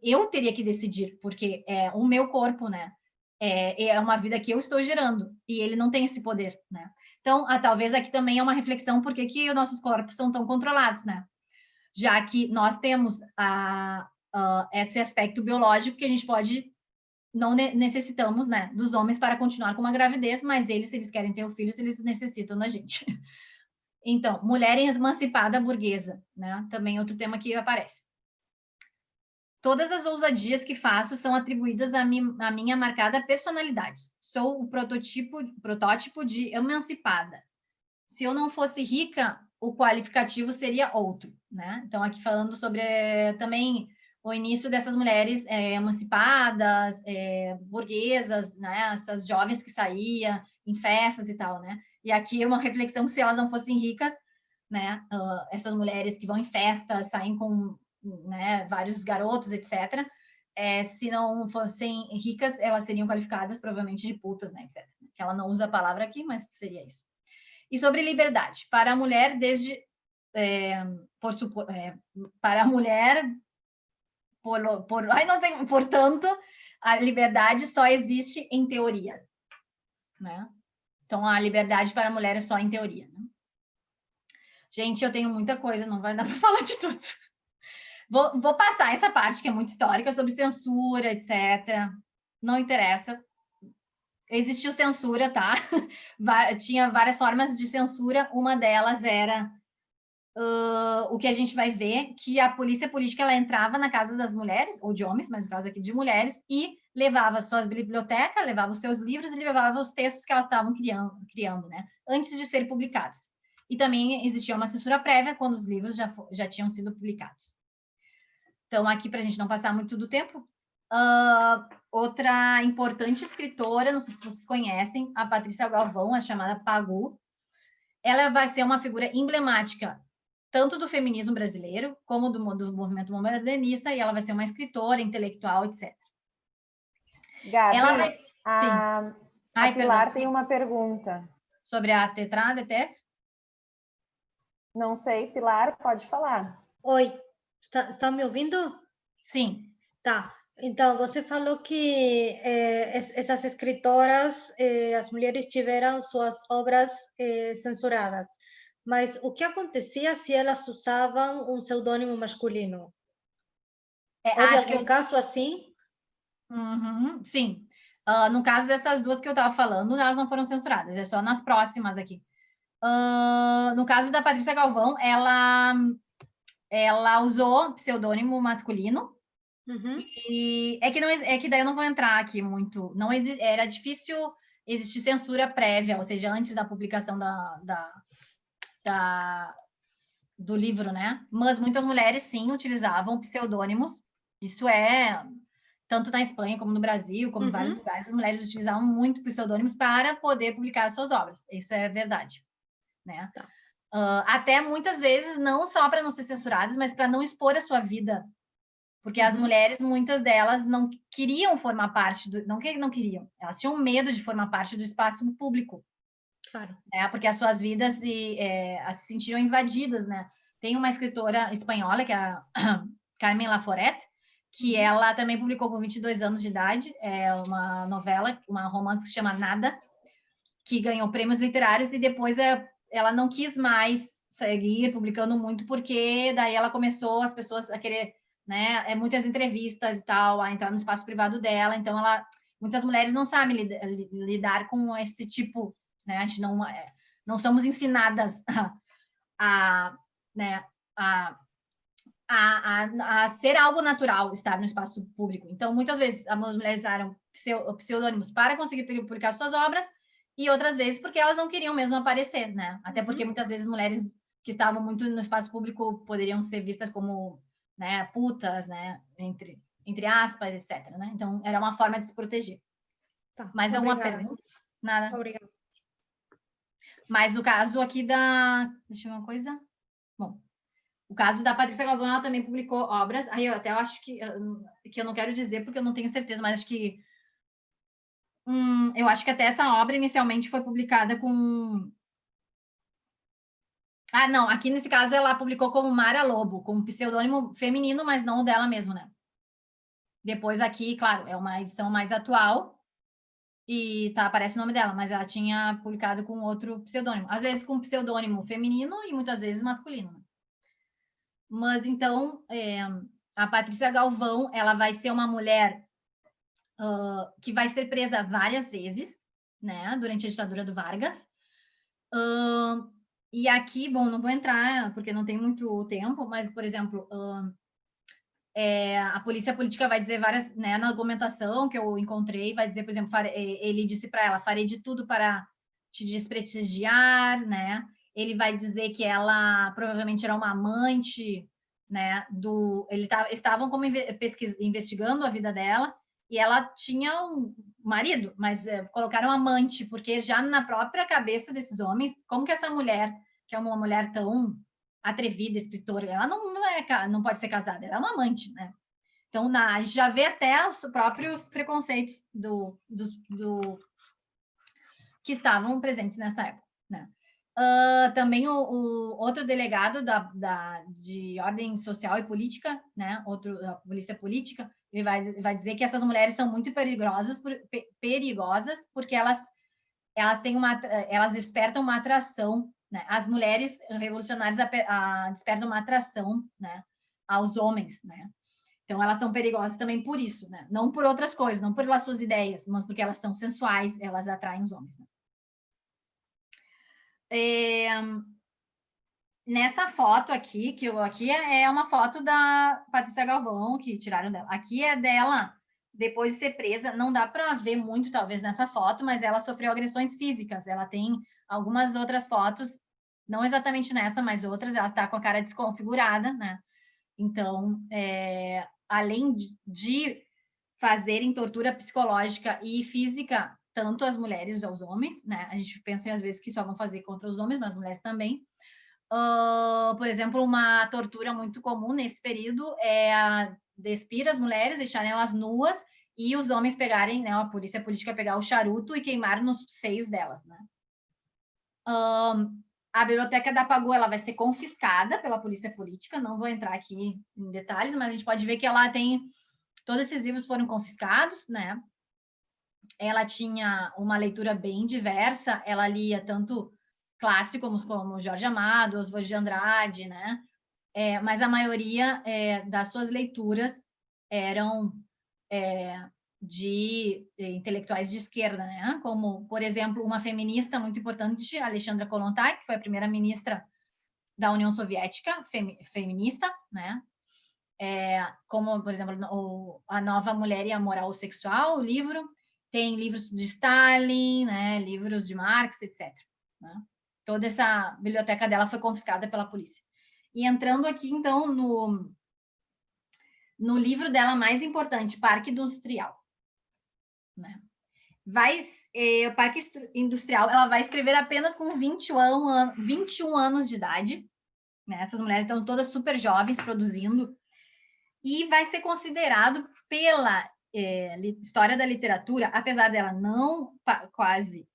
eu teria que decidir, porque é o meu corpo, né, é uma vida que eu estou gerando, e ele não tem esse poder, né. Então, talvez aqui também é uma reflexão por que os nossos corpos são tão controlados, né? Já que nós temos esse aspecto biológico que a gente pode, não necessitamos, né, dos homens para continuar com uma gravidez, mas eles, se eles querem ter o filho, eles necessitam da gente. Então, mulher emancipada burguesa, né? Também outro tema que aparece. Todas as ousadias que faço são atribuídas à minha marcada personalidade. Sou o protótipo de emancipada. Se eu não fosse rica, o qualificativo seria outro, né? Então, aqui falando sobre também o início dessas mulheres emancipadas, burguesas, né? Essas jovens que saíam em festas e tal, né? E aqui uma reflexão que se elas não fossem ricas, né? Essas mulheres que vão em festas, saem com, né, vários garotos, etc. Se não fossem ricas, elas seriam qualificadas provavelmente de putas, né, etc. Que ela não usa a palavra aqui, mas seria isso. E sobre liberdade, para a mulher para a mulher, portanto, a liberdade só existe em teoria, né? Então, a liberdade para a mulher é só em teoria, né? Gente, eu tenho muita coisa, não vai dar para falar de tudo. Vou passar essa parte que é muito histórica, sobre censura, etc. Não interessa. Existiu censura, tá? Tinha várias formas de censura. Uma delas era o que a gente vai ver, que a polícia política ela entrava na casa das mulheres, ou de homens, mas no caso aqui de mulheres, e levava suas bibliotecas, levava os seus livros e levava os textos que elas estavam criando, né? Antes de serem publicados. E também existia uma censura prévia quando os livros já tinham sido publicados. Então, aqui, para a gente não passar muito do tempo, outra importante escritora, não sei se vocês conhecem, a Patrícia Galvão, a chamada Pagu. Ela vai ser uma figura emblemática tanto do feminismo brasileiro como do movimento modernista, e ela vai ser uma escritora, intelectual, etc. Gabi, ela vai... a Pilar tem uma pergunta. Sobre a Tetra, DTF? Não sei, Pilar, pode falar. Oi, está me ouvindo? Sim. Tá. Então, você falou que essas escritoras, as mulheres tiveram suas obras censuradas. Mas o que acontecia se elas usavam um pseudônimo masculino? Houve algum caso assim? Uhum, sim. No caso dessas duas que eu estava falando, elas não foram censuradas, é só nas próximas aqui. No caso da Patrícia Galvão, ela usou pseudônimo masculino. Uhum. E é que daí eu não vou entrar aqui muito. Era difícil existir censura prévia, ou seja, antes da publicação do livro, né? Mas muitas mulheres, sim, utilizavam pseudônimos. Isso tanto na Espanha como no Brasil, como em vários lugares, as mulheres utilizavam muito pseudônimos para poder publicar suas obras. Isso é verdade, né? Tá. Até muitas vezes, não só para não ser censuradas, mas para não expor a sua vida. Porque as mulheres, muitas delas, não queriam formar parte não queriam, elas tinham medo de formar parte do espaço público. Claro. Né? Porque as suas vidas se sentiram invadidas, né? Tem uma escritora espanhola, que é a Carmen Laforet, que ela também publicou com 22 anos de idade, uma novela, uma romance que se chama Nada, que ganhou prêmios literários, e depois ela não quis mais seguir publicando muito, porque daí ela começou as pessoas a querer, né, muitas entrevistas e tal, a entrar no espaço privado dela, então muitas mulheres não sabem lidar com esse tipo, né, a gente não somos ensinadas né, a ser algo natural estar no espaço público. Então, muitas vezes, as mulheres usaram pseudônimos para conseguir publicar suas obras, e outras vezes porque elas não queriam mesmo aparecer, né? Até porque muitas vezes mulheres que estavam muito no espaço público poderiam ser vistas como, né, putas, né, entre aspas, etc, né? Então, era uma forma de se proteger. Tá, Mais alguma pergunta? Nada. Obrigada. Mas no caso aqui deixa eu ver uma coisa. Bom, o caso da Patrícia Galvão, ela também publicou obras. Aí eu até acho que eu não quero dizer porque eu não tenho certeza, mas acho que eu acho que até essa obra inicialmente foi publicada com... Ah, não, aqui nesse caso ela publicou como Mara Lobo, com um pseudônimo feminino, mas não o dela mesmo, né? Depois aqui, claro, é uma edição mais atual e aparece o nome dela, mas ela tinha publicado com outro pseudônimo. Às vezes com pseudônimo feminino e muitas vezes masculino, né? Mas então, a Patrícia Galvão, ela vai ser uma mulher que vai ser presa várias vezes, né, durante a ditadura do Vargas. E aqui, bom, não vou entrar porque não tem muito tempo, mas, por exemplo, a polícia política vai dizer várias, né, na argumentação que eu encontrei, vai dizer, por exemplo, ele disse para ela, farei de tudo para te desprestigiar, né? Ele vai dizer que ela provavelmente era uma amante, né? Estavam como investigando a vida dela e ela tinha um marido, mas colocaram amante, porque já na própria cabeça desses homens, como que essa mulher, que é uma mulher tão atrevida, escritora, ela não pode ser casada, ela é uma amante, né? Então, a gente já vê até os próprios preconceitos que estavam presentes nessa época, né? Também o outro delegado de ordem social e política, né? Outro da polícia política, ele vai dizer que essas mulheres são muito perigosas porque elas despertam uma atração, né? As mulheres revolucionárias despertam uma atração, né, aos homens, né? Então elas são perigosas também por isso, né? Não por outras coisas, não pelas suas ideias, mas porque elas são sensuais, elas atraem os homens, né? Nessa foto aqui, aqui é uma foto da Patrícia Galvão, que tiraram dela. Aqui é dela depois de ser presa. Não dá para ver muito, talvez, nessa foto, mas ela sofreu agressões físicas. Ela tem algumas outras fotos, não exatamente nessa, mas outras. Ela está com a cara desconfigurada, né? Então, além de fazerem tortura psicológica e física, tanto as mulheres aos homens, né? A gente pensa às vezes que só vão fazer contra os homens, mas as mulheres também. Por exemplo, uma tortura muito comum nesse período é despir as mulheres, deixarem elas nuas e os homens pegarem, né, a polícia política pegar o charuto e queimar nos seios delas, né? A biblioteca da Pagu, ela vai ser confiscada pela polícia política, não vou entrar aqui em detalhes, mas a gente pode ver que ela tem... Todos esses livros foram confiscados, né? Ela tinha uma leitura bem diversa, ela lia tanto clássicos como Jorge Amado, Oswald de Andrade, né? Mas a maioria das suas leituras eram de intelectuais de esquerda, né? Como, por exemplo, uma feminista muito importante, Alexandra Kollontai, que foi a primeira ministra da União Soviética, feminista, né? Como, por exemplo, A Nova Mulher e a Moral Sexual, o livro. Tem livros de Stalin, né? Livros de Marx, etc. Né? Toda essa biblioteca dela foi confiscada pela polícia. E entrando aqui, então, no livro dela mais importante, Parque Industrial. Né? O Parque Industrial, ela vai escrever apenas com 21 anos de idade. Né? Essas mulheres estão todas super jovens, produzindo. E vai ser considerado pela história da literatura, apesar dela não quase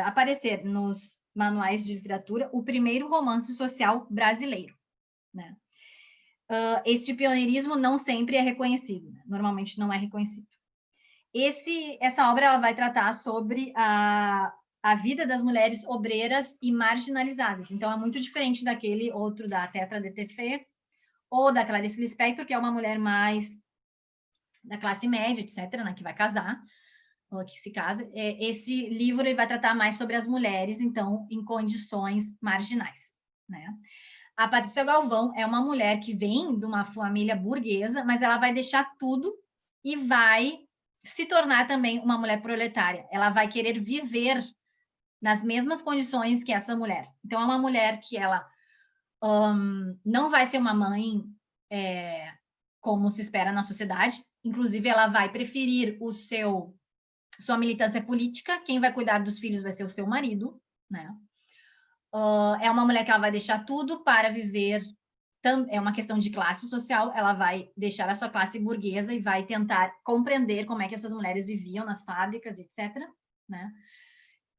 aparecer nos manuais de literatura, o primeiro romance social brasileiro. Né? Este pioneirismo não sempre é reconhecido, né? Normalmente não é reconhecido. Essa obra ela vai tratar sobre a vida das mulheres obreiras e marginalizadas. Então, é muito diferente daquele outro da Tetra de Tefé ou da Clarice Lispector, que é uma mulher mais da classe média, etc., né, que vai casar, ou que se casa. Esse livro ele vai tratar mais sobre as mulheres, então, em condições marginais. né? A Patrícia Galvão é uma mulher que vem de uma família burguesa, mas ela vai deixar tudo e vai se tornar também uma mulher proletária. Ela vai querer viver nas mesmas condições que essa mulher. Então, é uma mulher que ela não vai ser uma mãe como se espera na sociedade. Inclusive, ela vai preferir sua militância política. Quem vai cuidar dos filhos vai ser o seu marido, né? É uma mulher que ela vai deixar tudo para viver. É uma questão de classe social. Ela vai deixar a sua classe burguesa e vai tentar compreender como é que essas mulheres viviam nas fábricas, etc., né?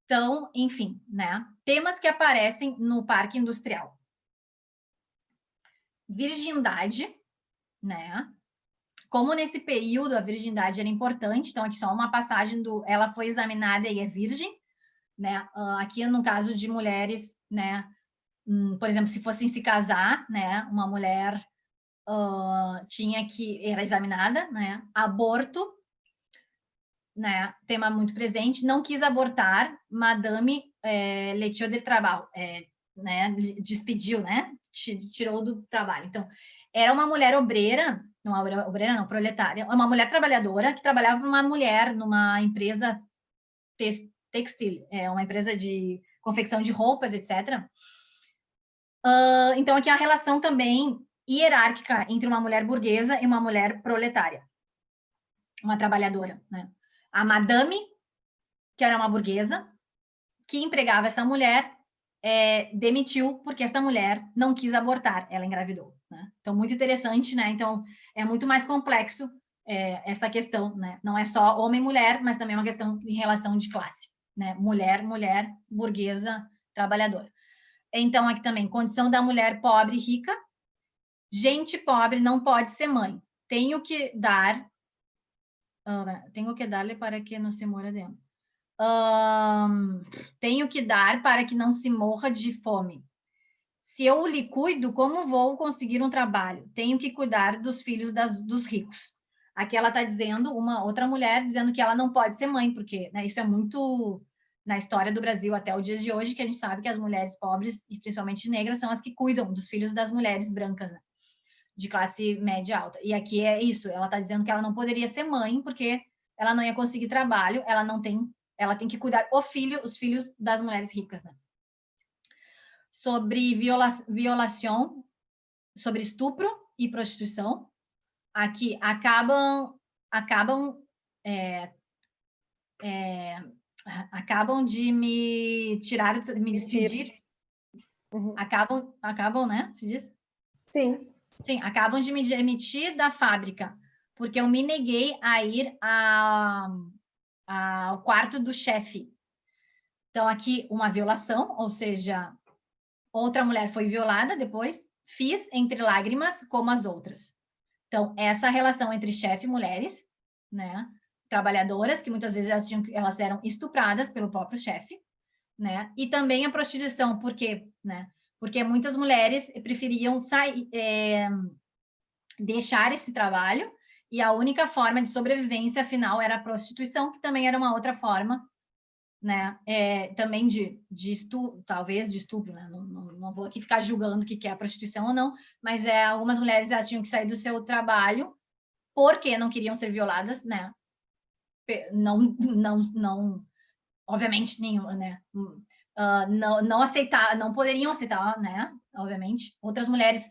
Então, enfim, né? Temas que aparecem no Parque Industrial. Virgindade, né? Como nesse período a virgindade era importante, então aqui só uma passagem ela foi examinada e é virgem, né? Aqui no caso de mulheres, né? Por exemplo, se fossem se casar, né? Uma mulher era examinada, né? Aborto, né? Tema muito presente. Não quis abortar, Madame Letieu de Trabalho, né? Despediu, né? Tirou do trabalho. Então, era uma mulher obreira, não, proletária, uma mulher trabalhadora que trabalhava para uma mulher numa empresa textil, uma empresa de confecção de roupas, etc. Então, aqui a relação também hierárquica entre uma mulher burguesa e uma mulher proletária, uma trabalhadora, né? A madame, que era uma burguesa, que empregava essa mulher, demitiu porque essa mulher não quis abortar, ela engravidou, né? Então, muito interessante, né? Então, é muito mais complexo essa questão, né? Não é só homem e mulher, mas também é uma questão em relação de classe, né? Mulher, burguesa, trabalhadora. Então, aqui também, condição da mulher pobre e rica. Gente pobre não pode ser mãe. Tenho que dar-lhe para que não se morra de hambre. Tenho que dar para que não se morra de fome. Se eu lhe cuido, como vou conseguir um trabalho? Tenho que cuidar dos filhos dos ricos. Aqui ela está dizendo, uma outra mulher, dizendo que ela não pode ser mãe, porque, né, isso é muito na história do Brasil até o dia de hoje, que a gente sabe que as mulheres pobres, e principalmente negras, são as que cuidam dos filhos das mulheres brancas, né, de classe média alta. E aqui é isso, ela está dizendo que ela não poderia ser mãe, porque ela não ia conseguir trabalho, ela tem que cuidar os filhos das mulheres ricas, né? Sobre violação, sobre estupro e prostituição, aqui acabam de me tirar, me despedir. Uhum. Acabam, né? Se diz? Sim. Sim, acabam de me demitir da fábrica, porque eu me neguei a ir ao quarto do chefe. Então, aqui, uma violação, ou seja, outra mulher foi violada depois, fiz entre lágrimas como as outras. Então, essa relação entre chefe e mulheres, né, trabalhadoras, que muitas vezes elas eram estupradas pelo próprio chefe, né, e também a prostituição, por quê? Né? Porque muitas mulheres preferiam deixar esse trabalho, e a única forma de sobrevivência, afinal, era a prostituição, que também era uma outra forma, né? Também de estupro, talvez de estupro, né? Não vou aqui ficar julgando o que é a prostituição ou não, mas algumas mulheres elas tinham que sair do seu trabalho porque não queriam ser violadas, né? Não, obviamente nenhuma, né? Não poderiam aceitar, né? Obviamente, outras mulheres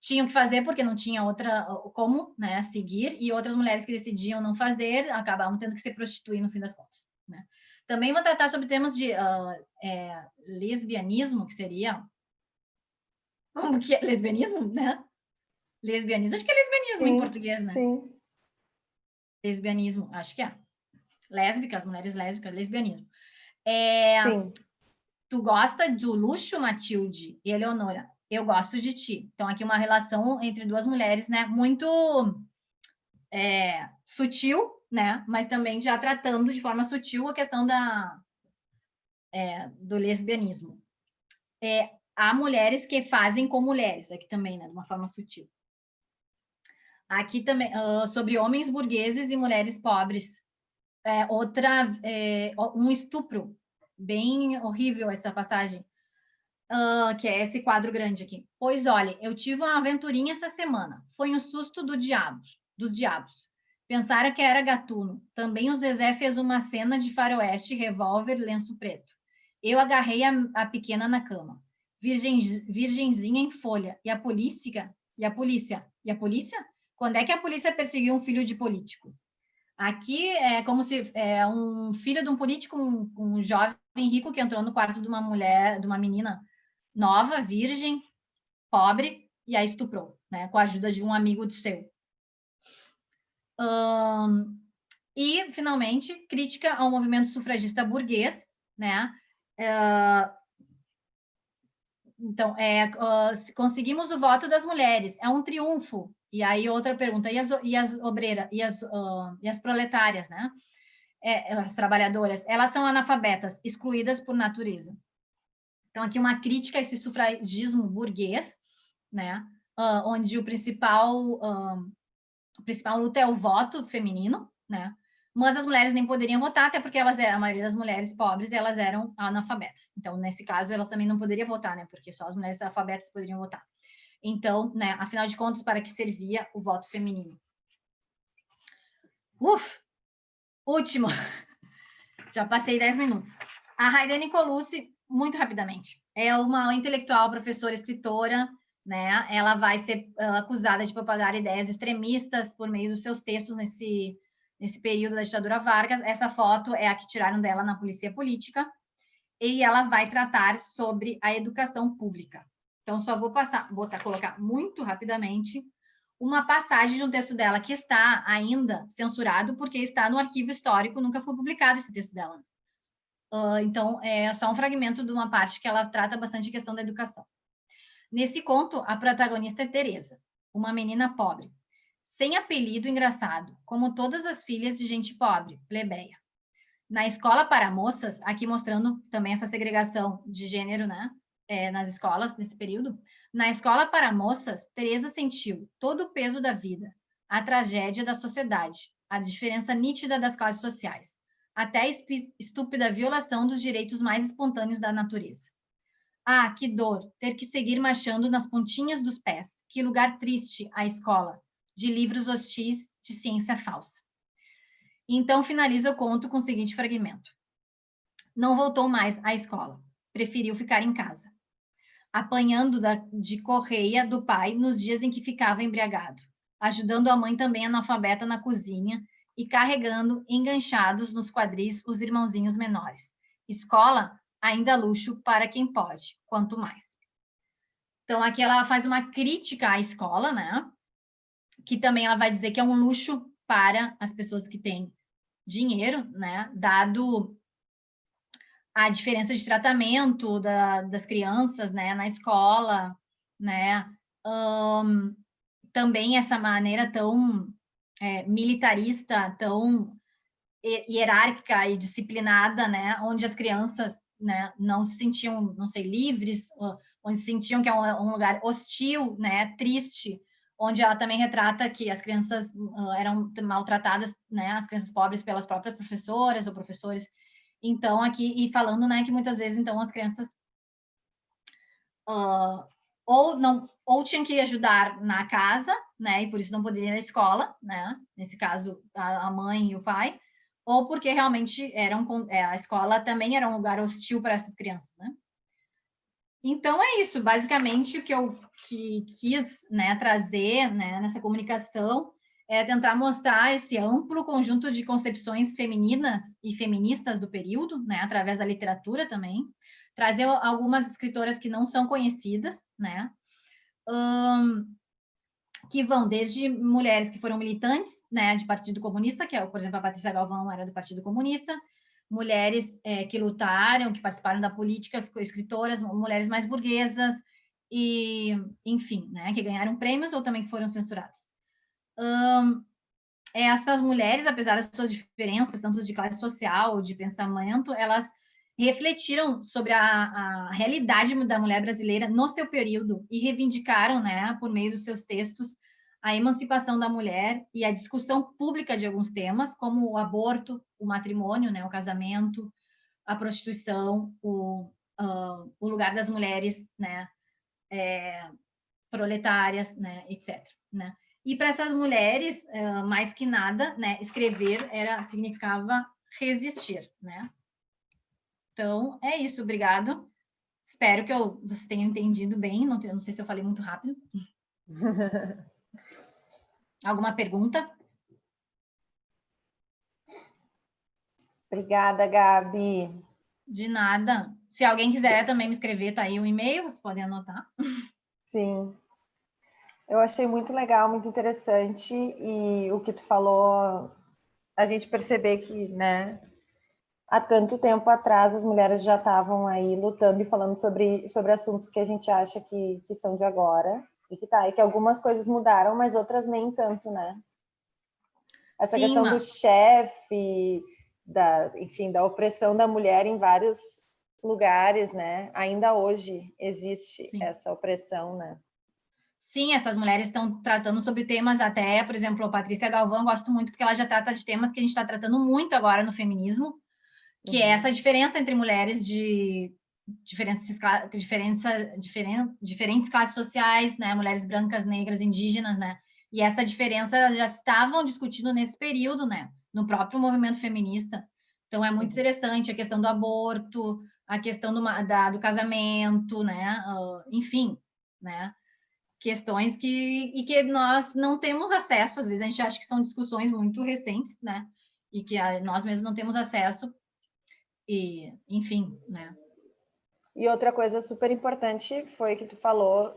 tinham que fazer porque não tinha outra como, né? Seguir, e outras mulheres que decidiam não fazer acabavam tendo que se prostituir no fim das contas, né? Também vou tratar sobre temas de lesbianismo, que seria... Como que é lesbianismo, né? Lesbianismo, acho que é lesbianismo em português, né? Sim. Lesbianismo, acho que é. Lésbicas, mulheres lésbicas, lesbianismo. Sim. Tu gosta do luxo, Matilde e Eleonora? Eu gosto de ti. Então, aqui uma relação entre duas mulheres, né? Muito sutil, né? Mas também já tratando de forma sutil a questão do lesbianismo. Há mulheres que fazem com mulheres, aqui também, né? De uma forma sutil. Aqui também, sobre homens burgueses e mulheres pobres. Um estupro. Bem horrível essa passagem. que é esse quadro grande aqui. Pois olha, eu tive uma aventurinha essa semana. Foi um susto dos diabos. Pensaram que era gatuno. Também o Zezé fez uma cena de faroeste, revólver, lenço preto. Eu agarrei a pequena na cama. Virgenzinha em folha. E a polícia? Quando é que a polícia perseguiu um filho de político? Aqui é como se um filho de um político, um jovem rico que entrou no quarto de uma mulher, de uma menina nova, virgem, pobre, e a estuprou, né, com a ajuda de um amigo do seu. E, finalmente, crítica ao movimento sufragista burguês, né? Então, conseguimos o voto das mulheres, é um triunfo. E aí, outra pergunta, e as obreiras, e as proletárias, né? As trabalhadoras, elas são analfabetas, excluídas por natureza. Então, aqui uma crítica a esse sufragismo burguês, né? Onde o principal luta é o voto feminino, né? Mas as mulheres nem poderiam votar, até porque a maioria das mulheres pobres, elas eram analfabetas. Então, nesse caso, elas também não poderiam votar, né? Porque só as mulheres alfabetas poderiam votar. Então, né, afinal de contas, para que servia o voto feminino? Último. Já passei 10 minutos. A Raidene Colucci, muito rapidamente, é uma intelectual, professora, escritora, né? Ela vai ser acusada de propagar ideias extremistas por meio dos seus textos nesse período da ditadura Vargas. Essa foto é a que tiraram dela na polícia política, e ela vai tratar sobre a educação pública. Então, só vou colocar muito rapidamente uma passagem de um texto dela que está ainda censurado, porque está no arquivo histórico, nunca foi publicado esse texto dela. Então, é só um fragmento de uma parte que ela trata bastante a questão da educação. Nesse conto, a protagonista é Teresa, uma menina pobre, sem apelido engraçado, como todas as filhas de gente pobre, plebeia. Na escola para moças, aqui mostrando também essa segregação de gênero, né? Nas escolas, nesse período. Na escola para moças, Teresa sentiu todo o peso da vida, a tragédia da sociedade, a diferença nítida das classes sociais, até a estúpida violação dos direitos mais espontâneos da natureza. Ah, que dor, ter que seguir marchando nas pontinhas dos pés. Que lugar triste a escola, de livros hostis de ciência falsa. Então, finaliza o conto com o seguinte fragmento. Não voltou mais à escola. Preferiu ficar em casa, apanhando de correia do pai nos dias em que ficava embriagado, ajudando a mãe também analfabeta na cozinha e carregando, enganchados nos quadris, os irmãozinhos menores. Escola, ainda luxo para quem pode, quanto mais. Então, aqui ela faz uma crítica à escola, né? Que também ela vai dizer que é um luxo para as pessoas que têm dinheiro, né? Dado a diferença de tratamento das crianças, né? Na escola, né? Também essa maneira tão militarista, tão hierárquica e disciplinada, né? Onde as crianças, né? Não se sentiam, não sei, livres, onde se sentiam que é um lugar hostil, né? Triste, onde ela também retrata que as crianças eram maltratadas, né, as crianças pobres pelas próprias professoras ou professores. Então, aqui, e falando, né, que muitas vezes, então, as crianças ou tinham que ajudar na casa, né, e por isso não poderiam ir na escola, né, nesse caso, a mãe e o pai, ou porque realmente a escola também era um lugar hostil para essas crianças, né. Então, é isso, basicamente, o que eu quis, né, trazer, né, nessa comunicação é tentar mostrar esse amplo conjunto de concepções femininas e feministas do período, né, através da literatura também, trazer algumas escritoras que não são conhecidas, né, que vão desde mulheres que foram militantes, né, de Partido Comunista, que é, por exemplo, a Patrícia Galvão era do Partido Comunista, mulheres que lutaram, que participaram da política, que foram escritoras, mulheres mais burguesas, e, enfim, né, que ganharam prêmios ou também que foram censuradas. Essas mulheres, apesar das suas diferenças, tanto de classe social ou de pensamento, elas refletiram sobre a realidade da mulher brasileira no seu período e reivindicaram, né, por meio dos seus textos, a emancipação da mulher e a discussão pública de alguns temas, como o aborto, o matrimônio, né, o casamento, a prostituição, o lugar das mulheres, né, proletárias, né, etc. Né? E para essas mulheres, mais que nada, né, escrever significava resistir, né? Então, é isso, obrigado. Espero que vocês tenham entendido bem, não sei se eu falei muito rápido. Alguma pergunta? Obrigada, Gabi. De nada. Se alguém quiser também me escrever, tá aí o e-mail, vocês podem anotar. Sim. Eu achei muito legal, muito interessante, e o que tu falou, a gente perceber que, né, há tanto tempo atrás as mulheres já estavam aí lutando e falando sobre assuntos que a gente acha que são de agora, e que algumas coisas mudaram, mas outras nem tanto, né? Essa questão do chefe, enfim, da opressão da mulher em vários lugares, né? Ainda hoje existe essa opressão, né? Sim, essas mulheres estão tratando sobre temas até, por exemplo, a Patrícia Galvão, eu gosto muito porque ela já trata de temas que a gente está tratando muito agora no feminismo, que é essa diferença entre mulheres de diferentes classes sociais, né? Mulheres brancas, negras, indígenas, né? E essa diferença já estavam discutindo nesse período, né? No próprio movimento feminista. Então, é muito interessante a questão do aborto, a questão do casamento, né? Enfim, né? Questões que nós não temos acesso, às vezes a gente acha que são discussões muito recentes, né? E que nós mesmos não temos acesso, e enfim, né? E outra coisa super importante foi que tu falou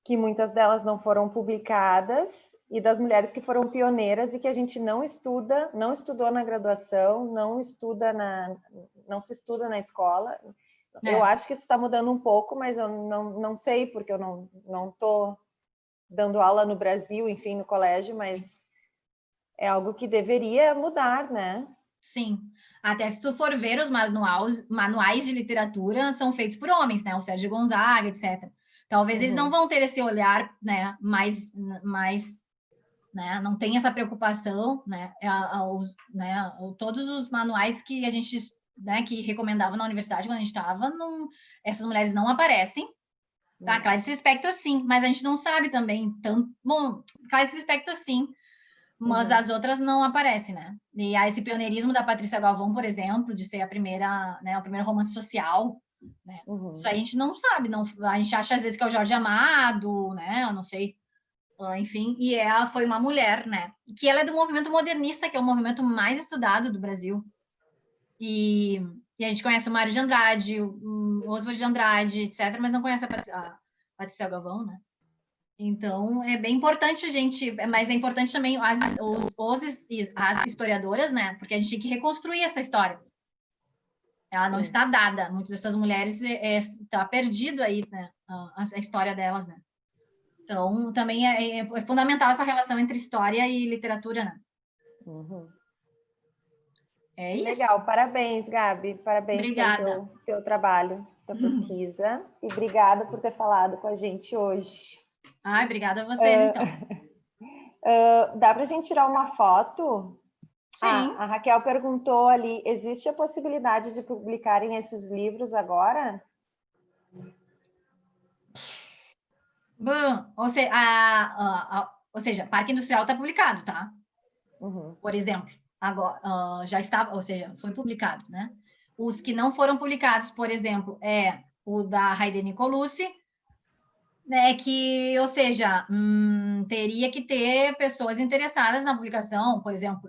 que muitas delas não foram publicadas, e das mulheres que foram pioneiras e que a gente não estudou na graduação, não se estuda na escola. Eu acho que isso está mudando um pouco, mas eu não sei, porque eu não estou dando aula no Brasil, enfim, no colégio, mas é algo que deveria mudar, né? Sim. Até se tu for ver os manuais de literatura são feitos por homens, né? O Sérgio Gonzaga, etc. Talvez eles não vão ter esse olhar, né? Mais, né? Não tem essa preocupação, né? Todos os manuais que a gente, né? Que recomendava na universidade quando a gente estava, essas mulheres não aparecem. Tá? Clarice Lispector, sim, mas a gente não sabe também tanto. Bom, Clarice Lispector, sim. Mas as outras não aparecem, né? E aí esse pioneirismo da Patrícia Galvão, por exemplo, de ser a primeira, né, o primeiro romance social, né? Isso aí a gente não sabe, a gente acha às vezes que é o Jorge Amado, né? Eu não sei, enfim, e ela foi uma mulher, né? E que ela é do movimento modernista, que é o movimento mais estudado do Brasil. E a gente conhece o Mário de Andrade, o Oswald de Andrade, etc., mas não conhece a Patrícia Galvão, né? Então, é bem importante a gente, mas é importante também as historiadoras, né? Porque a gente tem que reconstruir essa história. Ela não está dada. Muitas dessas mulheres está perdido aí, né? A história delas, né? Então, também é fundamental essa relação entre história e literatura, né? É isso. Legal, parabéns, Gabi. Parabéns pelo teu trabalho, tua pesquisa. E obrigada por ter falado com a gente hoje. Obrigada a vocês, então. Dá para a gente tirar uma foto? Sim. A Raquel perguntou ali, existe a possibilidade de publicarem esses livros agora? Bom, ou seja, Parque Industrial está publicado, tá? Por exemplo, agora já estava, ou seja, foi publicado, né? Os que não foram publicados, por exemplo, é o da Hayden Nicolucci, né, ou seja, teria que ter pessoas interessadas na publicação. Por exemplo,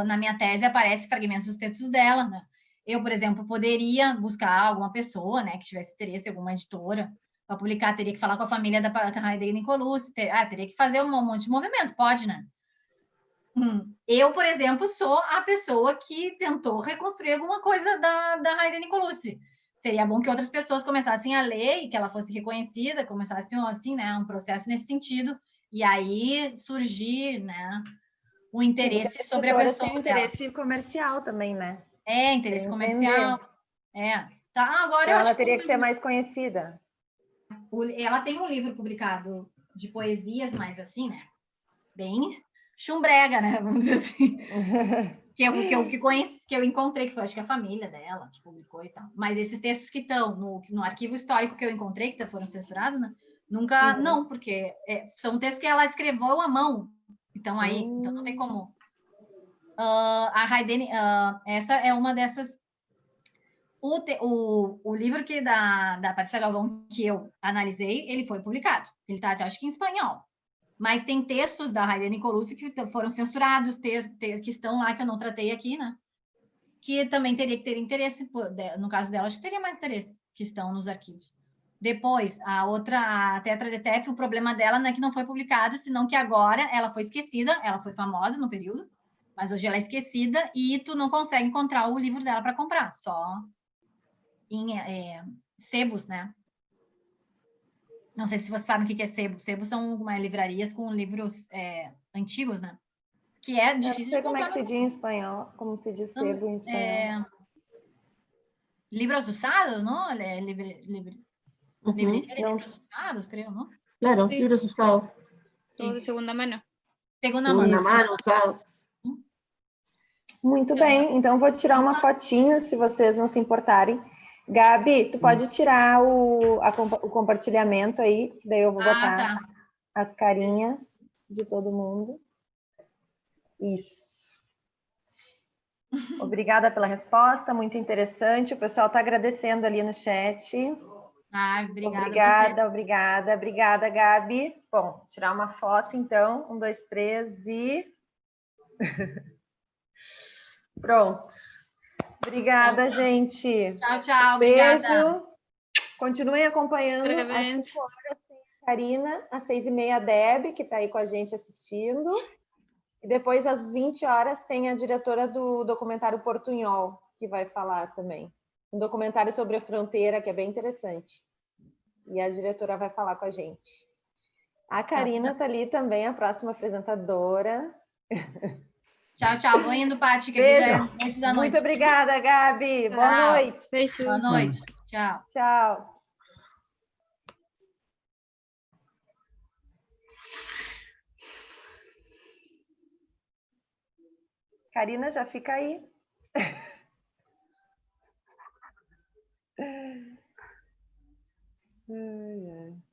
na minha tese aparece fragmentos dos textos dela, né? Eu, por exemplo, poderia buscar alguma pessoa, né, que tivesse interesse, alguma editora, para publicar, teria que falar com a família da Hayden Nicolucci, teria que fazer um monte de movimento, pode, né? Eu, por exemplo, sou a pessoa que tentou reconstruir alguma coisa da Hayden Nicolucci. Seria bom que outras pessoas começassem a ler e que ela fosse reconhecida, começassem assim, né, um processo nesse sentido, e aí surgir, né, o interesse sobre a pessoa. Tem interesse comercial também, né? Interesse comercial. Tá, agora então ela teria que ser mais conhecida. Ela tem um livro publicado de poesias, mas assim, né, bem chumbrega, né, vamos dizer assim. que eu encontrei, que foi acho que a família dela que publicou e tal. Mas esses textos que estão no arquivo histórico que eu encontrei, que foram censurados, né? Nunca, não, porque são textos que ela escreveu à mão. Então, então não tem como. A Haydene, essa é uma dessas. O livro da Patrícia Galvão que eu analisei, ele foi publicado. Ele está até, acho que em espanhol. Mas tem textos da Haydene Colucci que foram censurados, textos que estão lá, que eu não tratei aqui, né? Que também teria que ter interesse, no caso dela, acho que teria mais interesse, que estão nos arquivos. Depois, a Tetra de Tef, o problema dela não é que não foi publicado, senão que agora ela foi esquecida, ela foi famosa no período, mas hoje ela é esquecida e tu não consegue encontrar o livro dela para comprar, só em sebos, né? Não sei se você sabe o que é sebo. Sebos são livrarias com livros antigos, né? Que é difícil de encontrar. Como é que se diz em espanhol? Como se diz sebo em espanhol? Libros usados, ¿no? Librería de libros usados, creo, ¿no? Claro, sí. Libros usados. Todo de segunda mano. Segunda mano, usados. Muito bem, então vou tirar uma fotinho, se vocês não se importarem. Gabi, tu pode tirar o compartilhamento aí, que daí eu vou botar as carinhas de todo mundo. Isso. Obrigada pela resposta, muito interessante. O pessoal está agradecendo ali no chat. Obrigada, Gabi. Bom, tirar uma foto, então. 1, 2, 3 e... Pronto. Obrigada, gente. Tchau, beijo. Obrigada. Continuem acompanhando. Às 5 horas tem a Karina, às 6h30 a Deb, que está aí com a gente assistindo. E depois, às 20 horas, tem a diretora do documentário Portunhol, que vai falar também. Um documentário sobre a fronteira, que é bem interessante. E a diretora vai falar com a gente. A Karina está ali também, a próxima apresentadora. Tchau. Vou indo, Paty, que beijo. Já é 8 da noite. Muito obrigada, Gabi. Boa noite. Beijo. Boa noite. Tchau. Tchau. Karina, já fica aí. Ai, ai.